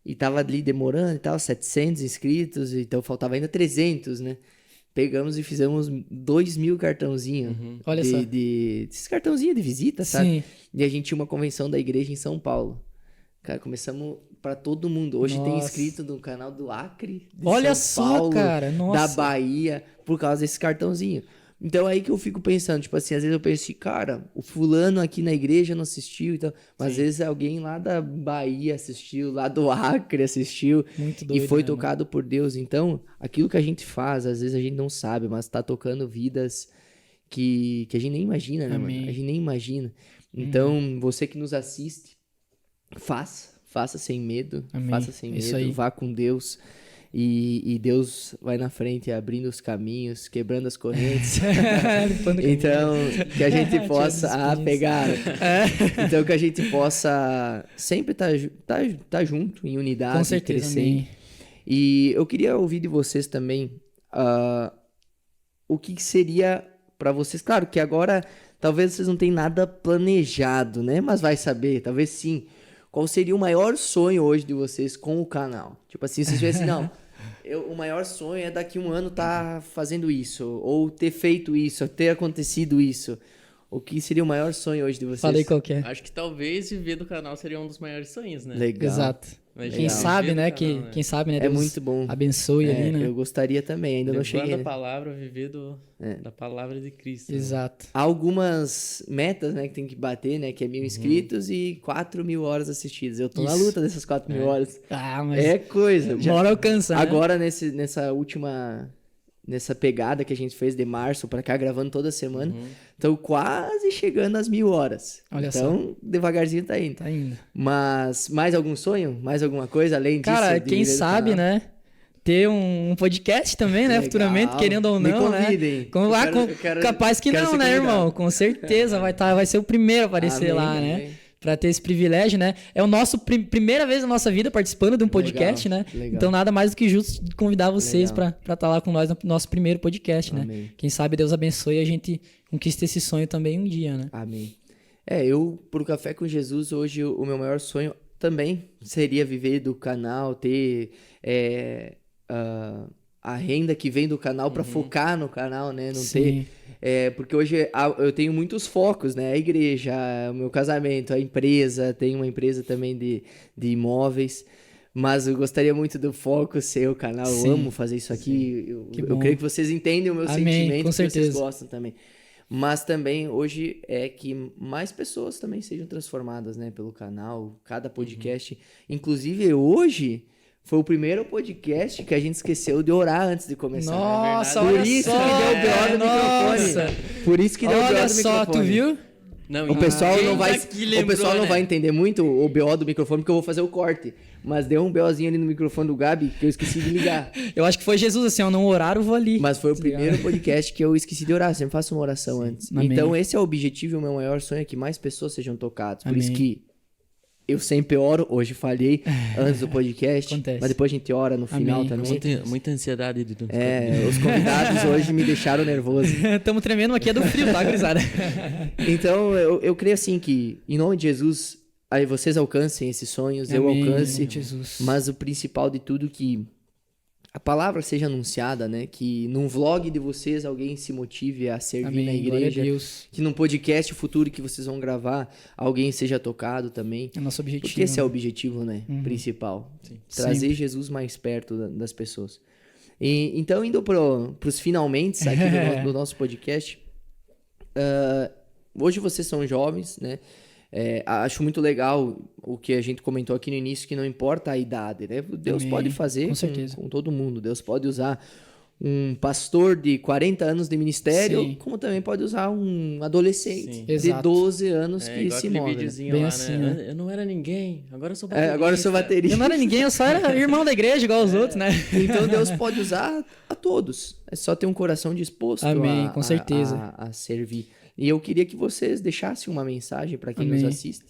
e tava ali demorando e tal, 700 inscritos, então faltava ainda 300, né? Pegamos e fizemos 2.000 cartãozinhos. Olha só. Esses cartãozinhos de visita, sabe? Sim. E a gente tinha uma convenção da igreja em São Paulo. Cara, começamos pra todo mundo. Hoje tem Nossa. inscrito no canal do Acre, de Olha São só, Paulo, cara. Nossa. da Bahia, por causa desse cartãozinho. Então é aí que eu fico pensando, tipo assim, às vezes eu penso assim, cara, o fulano aqui na igreja não assistiu, então, mas às vezes alguém lá da Bahia assistiu, lá do Acre assistiu, Muito doido, e foi né, tocado por Deus. Então, aquilo que a gente faz, às vezes a gente não sabe, mas tá tocando vidas que a gente nem imagina, né, Amém. mano? A gente nem imagina. Então, você que nos assiste, faça sem medo, Amém. faça sem Isso medo, aí. vá com Deus. E Deus vai na frente abrindo os caminhos, quebrando as correntes. Então, que a gente possa pegar. Então, que a gente possa sempre tá junto, em unidade, Com certeza, crescendo. amém. E eu queria ouvir de vocês também o que seria para vocês. Claro que agora talvez vocês não tenham nada planejado, né? Mas vai saber, talvez sim. Qual seria o maior sonho hoje de vocês com o canal? Tipo assim, se vocês assim, não, o maior sonho é daqui um ano tá fazendo isso, ou ter feito isso, ou ter acontecido isso. O que seria o maior sonho hoje de vocês? Falei qual que é. Acho que talvez viver do canal seria um dos maiores sonhos, né? Legal. Exato. Imagina, Quem Legal. sabe, viver né? do canal, Quem sabe, né? É Deus muito bom. abençoe ali, né? Eu gostaria também, ainda não Levando cheguei. a Né? palavra, viver da palavra de Cristo. né? Exato. Há algumas metas, né, que tem que bater, né, que é 1.000 inscritos e 4.000 horas assistidas. Eu tô na Isso. luta dessas 4.000 horas. Ah, mas É coisa. uma hora alcança, né? Agora, nessa pegada que a gente fez de março pra cá, gravando toda semana, estão quase chegando às 1.000 horas. Olha então, devagarzinho tá indo. Tá indo. Mas, mais algum sonho? Mais alguma coisa além disso? Cara, de quem viver do sabe, canal? né? Ter um podcast também, né? Legal. Futuramente, querendo ou Me não, convidem. né? Capaz que quero não, ser né, convidado. irmão? Com certeza vai ser o primeiro a aparecer Amém, lá, né? amém. Pra ter esse privilégio, né? É o nosso primeira vez na nossa vida participando de um podcast, Legal, né? legal. Então nada mais do que justo de convidar vocês Legal. pra estar lá com nós no nosso primeiro podcast, né? Amém. Quem sabe Deus abençoe e a gente conquista esse sonho também um dia, né? Amém. Eu, pro Café com Jesus, hoje o meu maior sonho também seria viver do canal, ter a renda que vem do canal pra focar no canal, né? Não Sim. ter. Porque hoje eu tenho muitos focos, né? A igreja, o meu casamento, a empresa, tenho uma empresa também de imóveis. Mas eu gostaria muito do foco ser o canal. Sim. Eu amo fazer isso aqui. Que Eu bom. creio que vocês entendem o meu Amém, sentimento, com que vocês certeza. gostam também. Mas também hoje é que mais pessoas também sejam transformadas, né, pelo canal, cada podcast. Inclusive hoje foi o primeiro podcast que a gente esqueceu de orar antes de começar. Nossa, Por olha isso só! que deu B.O. no Nossa! microfone. Por isso que deu B.O. Olha no só, microfone. tu viu? Não, O pessoal quem não vai, daqui o lembrou, pessoal não né? vai entender muito o BO do microfone, porque eu vou fazer o corte. Mas deu um BOzinho ali no microfone do Gabi que eu esqueci de ligar. Eu acho que foi Jesus assim, ó, não orar, eu vou ali. Mas foi o Tá ligado? primeiro podcast que eu esqueci de orar. Eu sempre faço uma oração antes. Amém. Então esse é o objetivo e o meu maior sonho é que mais pessoas sejam tocadas. Por Amém. isso que eu sempre oro. Hoje falhei antes do podcast. Acontece. Mas depois a gente ora no final Amém. também. Muita ansiedade de Os convidados hoje me deixaram nervoso. Estamos tremendo aqui, é do frio, tá, gurizada? Então, eu creio assim que, em nome de Jesus, aí vocês alcancem esses sonhos, eu Amém, alcance. em nome de Jesus. Mas o principal de tudo que a palavra seja anunciada, né? Que num vlog de vocês alguém se motive a servir Amém, na glória a igreja. Deus. Que num podcast futuro que vocês vão gravar, alguém seja tocado também. É nosso objetivo. Porque esse é o objetivo, né? Principal. Trazer Sempre. Jesus mais perto das pessoas. Então, indo pros finalmente aqui do nosso podcast. Hoje vocês são jovens, né? Acho muito legal o que a gente comentou aqui no início, que não importa a idade, né? Deus Amém. pode fazer Com certeza. com todo mundo. Deus pode usar um pastor de 40 anos de ministério, Sim. como também pode usar um adolescente Sim. de Exato. 12 anos que igual se aquele move. Né? videozinho Bem lá, assim, né? né? Eu não era ninguém, agora eu sou baterista. Agora eu sou baterista. Eu não era ninguém, eu só era irmão da igreja, igual os outros, né? Então Deus pode usar a todos. É só ter um coração disposto Amém, com certeza. a servir. E eu queria que vocês deixassem uma mensagem para quem nos Amém. assiste,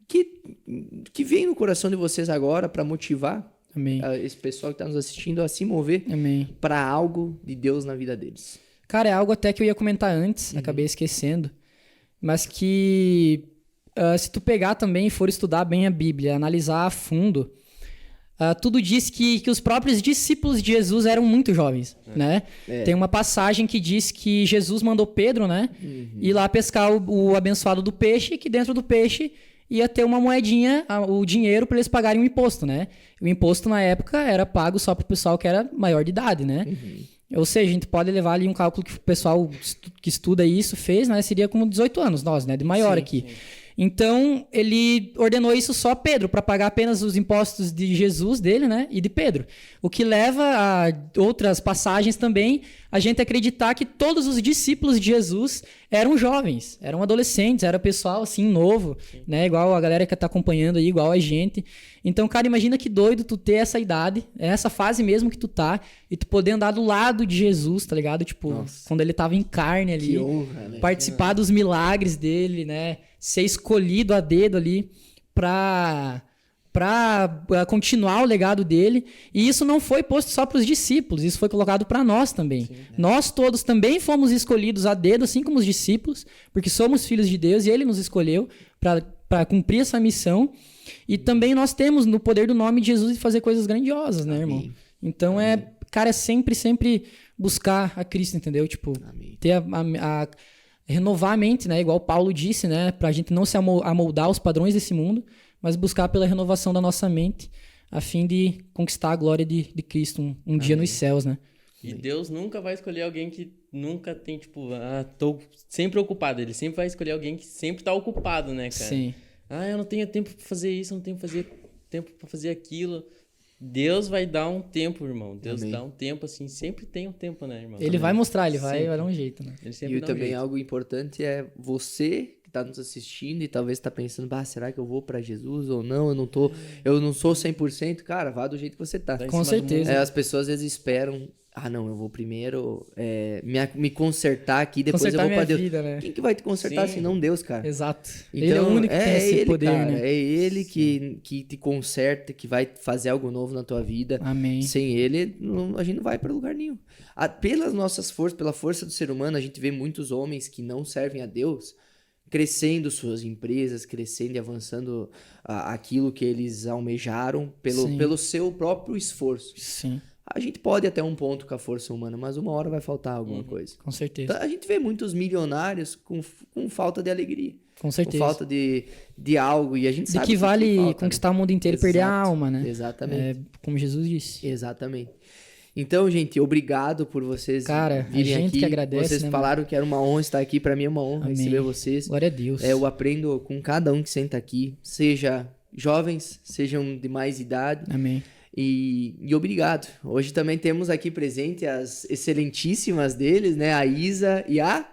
que vem no coração de vocês agora para motivar Amém. Esse pessoal que está nos assistindo a se mover Amém. para algo de Deus na vida deles. Cara, é algo até que eu ia comentar antes, acabei esquecendo, mas que se tu pegar também e for estudar bem a Bíblia, analisar a fundo, tudo diz que os próprios discípulos de Jesus eram muito jovens, né? Tem uma passagem que diz que Jesus mandou Pedro, né, ir lá pescar o abençoado do peixe, que dentro do peixe ia ter uma moedinha, o dinheiro para eles pagarem um imposto, né? O imposto na época era pago só para o pessoal que era maior de idade, né? Ou seja, a gente pode levar ali um cálculo que o pessoal que estuda isso fez, né? Seria como 18 anos, nós, né? De maior aqui. Sim. Então, ele ordenou isso só a Pedro, para pagar apenas os impostos de Jesus, dele, né? E de Pedro. O que leva a outras passagens também, a gente acreditar que todos os discípulos de Jesus eram jovens, eram adolescentes, era pessoal, assim, novo, né? Igual a galera que tá acompanhando aí, igual a gente. Então, cara, imagina que doido tu ter essa idade, essa fase mesmo que tu tá, e tu poder andar do lado de Jesus, tá ligado? Tipo, quando ele tava em carne ali, que honra, né? Participar dos milagres dele, né? Ser escolhido a dedo ali pra continuar o legado dele. E isso não foi posto só para os discípulos, isso foi colocado para nós também. Sim, né? Nós todos também fomos escolhidos a dedo, assim como os discípulos, porque somos filhos de Deus e ele nos escolheu para cumprir essa missão. E também nós temos no poder do nome de Jesus de fazer coisas grandiosas, né, irmão? Então cara, é sempre buscar a Cristo, entendeu? Tipo, ter renovar a mente, né? Igual Paulo disse, né? Pra gente não se amoldar aos padrões desse mundo, mas buscar pela renovação da nossa mente, a fim de conquistar a glória de Cristo um dia nos céus, né? E Deus nunca vai escolher alguém que nunca tem, tipo, tô sempre ocupado. Ele sempre vai escolher alguém que sempre tá ocupado, né, cara? Sim. Eu não tenho tempo pra fazer isso, eu não tenho tempo pra fazer aquilo. Deus vai dar um tempo, irmão. Deus dá um tempo, assim, sempre tem um tempo, né, irmão? Ele vai mostrar, ele vai dar um jeito, né? E também algo importante é você que tá nos assistindo e talvez tá pensando, será que eu vou pra Jesus ou não? Eu não sou 100%. Cara, vá do jeito que você tá. Com certeza. As pessoas às vezes esperam, não, eu vou primeiro me consertar aqui, depois eu vou pra Deus. Vida, né? Quem que vai te consertar se não Deus, cara? Exato. Então, ele é o único que tem esse poder, cara, né? É ele que te conserta, que vai fazer algo novo na tua vida. Amém. Sem ele, a gente não vai pra lugar nenhum. Pelas nossas forças, pela força do ser humano, a gente vê muitos homens que não servem a Deus crescendo suas empresas, crescendo e avançando aquilo que eles almejaram pelo seu próprio esforço. Sim. A gente pode até um ponto com a força humana, mas uma hora vai faltar alguma coisa. Com certeza. A gente vê muitos milionários com falta de alegria. Com certeza. Com falta de algo. E a gente sabe que vale falta, conquistar o mundo inteiro e perder a alma, né? Exatamente. Como Jesus disse. Exatamente. Então, gente, obrigado por vocês virem a gente aqui. Que agradece, vocês falaram que era uma honra estar aqui. Para mim é uma honra receber vocês. Glória a Deus. Eu aprendo com cada um que senta aqui, seja jovens, sejam de mais idade. Amém. E obrigado. Hoje também temos aqui presente as excelentíssimas deles, né? A Isa e a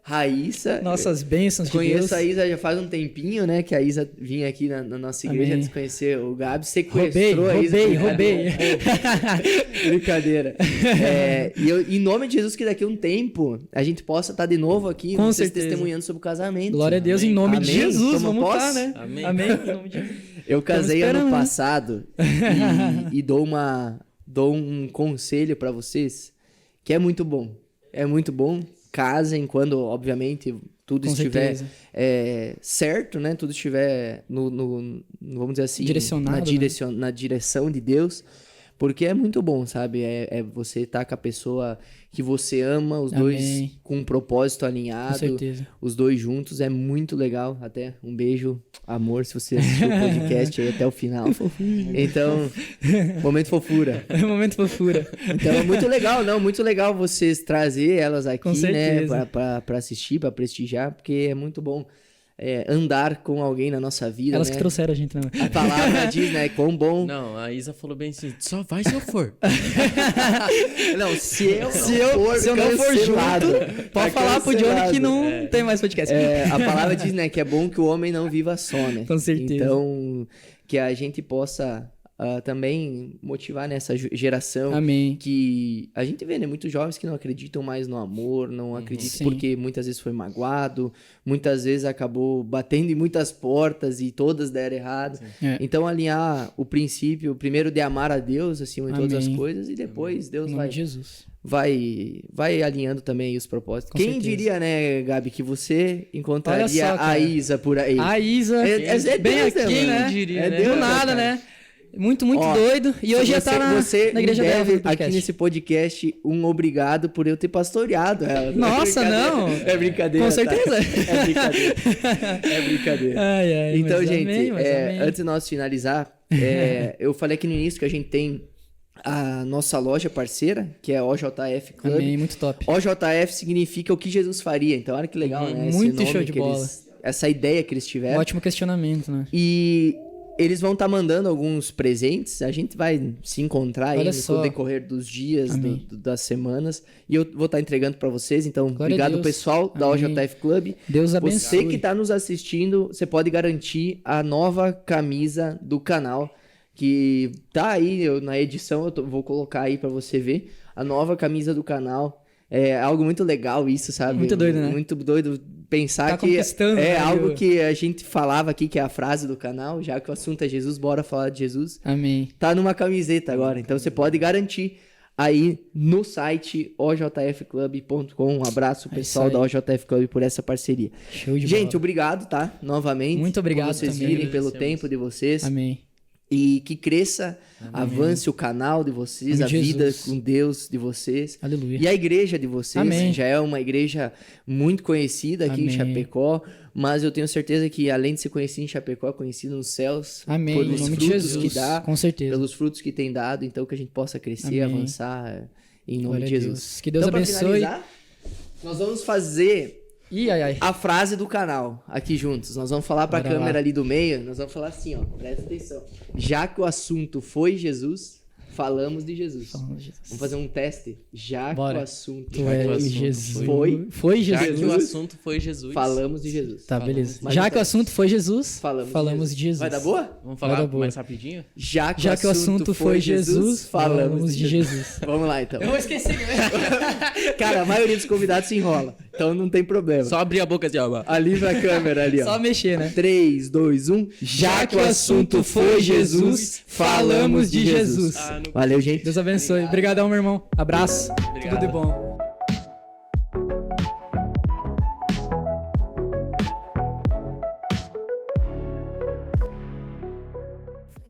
Raíssa. Nossas bênçãos de Deus. Conheço a Isa já faz um tempinho, né? Que a Isa vinha aqui na nossa igreja antes de conhecer o Gabi. Sequestrou a Isa. Roubei. Brincadeira. E em nome de Jesus, que daqui a um tempo a gente possa estar de novo aqui, com vocês certeza, testemunhando sobre o casamento. Glória a Deus, em nome de Jesus. Vamos estar, né? Amém. Amém. Em nome de Jesus. Eu casei ano passado e dou um conselho pra vocês que é muito bom. É muito bom. Casem quando, obviamente, tudo estiver certo, né? Tudo estiver vamos dizer assim, direcionado, na direção de Deus. Porque é muito bom, sabe? Você estar com a pessoa que você ama, os dois com um propósito alinhado. Com certeza. Os dois juntos, é muito legal. Até um beijo, amor, se você assistiu o podcast aí até o final. Então, momento fofura. Momento fofura. Então é muito legal, muito legal vocês trazer elas aqui, com certeza, né? Pra assistir, pra prestigiar, porque é muito bom. Andar com alguém na nossa vida. Elas né? que trouxeram a gente, né? A palavra diz, né? Quão bom. Não, a Isa falou bem assim: só vai se eu for. Não, se eu não for junto, pode falar pro Johnny que não tem mais podcast. A palavra diz, né? Que é bom que o homem não viva só, né? Com certeza. Então, que a gente possa também motivar nessa geração. Amém. Que a gente vê, né? Muitos jovens que não acreditam mais no amor, não acreditam Sim. porque muitas vezes foi magoado, muitas vezes acabou batendo em muitas portas e todas deram errado. É. Então, alinhar o princípio, primeiro de amar a Deus acima de todas as Amém. coisas, e depois Deus Em nome vai, de Jesus. vai alinhando também os propósitos. Com Quem certeza. diria, né, Gabi, que você encontraria Olha só, a cara. Isa por aí? A Isa, É bem Deus, aqui, mano? né? diria, É né? Deus, Do nada, cara. né? Muito Ó, doido. E hoje já tá na igreja deve, dela. no aqui podcast. nesse podcast, um obrigado por eu ter pastoreado ela. Nossa, É brincadeira. não. É brincadeira. Com certeza. Tá? É brincadeira. É brincadeira. Ai, ai, Então, mas gente, amém, mas amém. antes de nós finalizar, eu falei aqui no início que a gente tem a nossa loja parceira, que é a OJF Club. Amém, muito top. OJF significa o que Jesus faria. Então, olha que legal, né? Esse Muito nome show de que bola. essa ideia que eles tiveram. Ótimo questionamento, né? E eles vão estar mandando alguns presentes. A gente vai se encontrar aí Olha no só. decorrer dos dias, Amém. das semanas. E eu vou estar entregando para vocês. Então, Glória a obrigado, Deus. pessoal da Amém. OJF Club. Deus Você abençoe. que está nos assistindo, você pode garantir a nova camisa do canal. Que tá aí na edição, vou colocar aí para você ver. A nova camisa do canal. É algo muito legal isso, sabe? Muito doido, né? Muito doido pensar Tá que conquistando, é né, algo o- que a gente falava aqui, que é a frase do canal, já que o assunto é Jesus, bora falar de Jesus. Amém. Tá numa camiseta agora, então você pode garantir aí no site ojfclub.com. Um abraço, É pessoal isso da aí. OJF Club, por essa parceria. Show de Gente, bola. obrigado, tá? Novamente. Muito obrigado por vocês também. virem, pelo Agradecemos. tempo de vocês. Amém. E que cresça, avance o canal de vocês, Em a nome de vida Jesus. com Deus de vocês. Aleluia. E a igreja de vocês Amém. já é uma igreja muito conhecida aqui em Amém. Chapecó, mas eu tenho certeza que além de ser conhecido em Chapecó, é conhecido nos céus. Amém. Pelos Em nome de frutos Jesus. que dá, Com certeza. pelos frutos que tem dado, então que a gente possa crescer, Amém. avançar em nome Glória de a Jesus. Deus. Que Deus então, pra abençoe. finalizar, nós vamos fazer Ih, ai, ai. a frase do canal aqui juntos. Nós vamos falar pra Bora câmera lá. ali do meio, nós vamos falar assim, ó, presta atenção. Já que o assunto foi Jesus, falamos de Jesus. Falamos de Jesus. Vamos fazer um teste. Já Bora. que o assunto Tu Já que o é assunto Jesus. foi Já Jesus. que o assunto foi Jesus. falamos de Jesus. Tá, beleza. Mas Já então- que o assunto foi Jesus, Falamos de Jesus. Vai dar boa? Vamos Vai falar dar boa. mais rapidinho? Já que Já que o assunto foi Jesus, falamos de Jesus. Vamos lá, então. Eu vou esquecer. Cara, a maioria dos convidados se enrola, então não tem problema. Só abrir a boca assim, ó. Alivia a câmera ali, ó. Só mexer, né? 3, 2, 1. Já que o assunto foi Jesus, falamos de Jesus. Ah, não- Valeu, gente. Deus abençoe. Obrigadão, meu irmão. Abraço. Obrigado. Tudo de bom.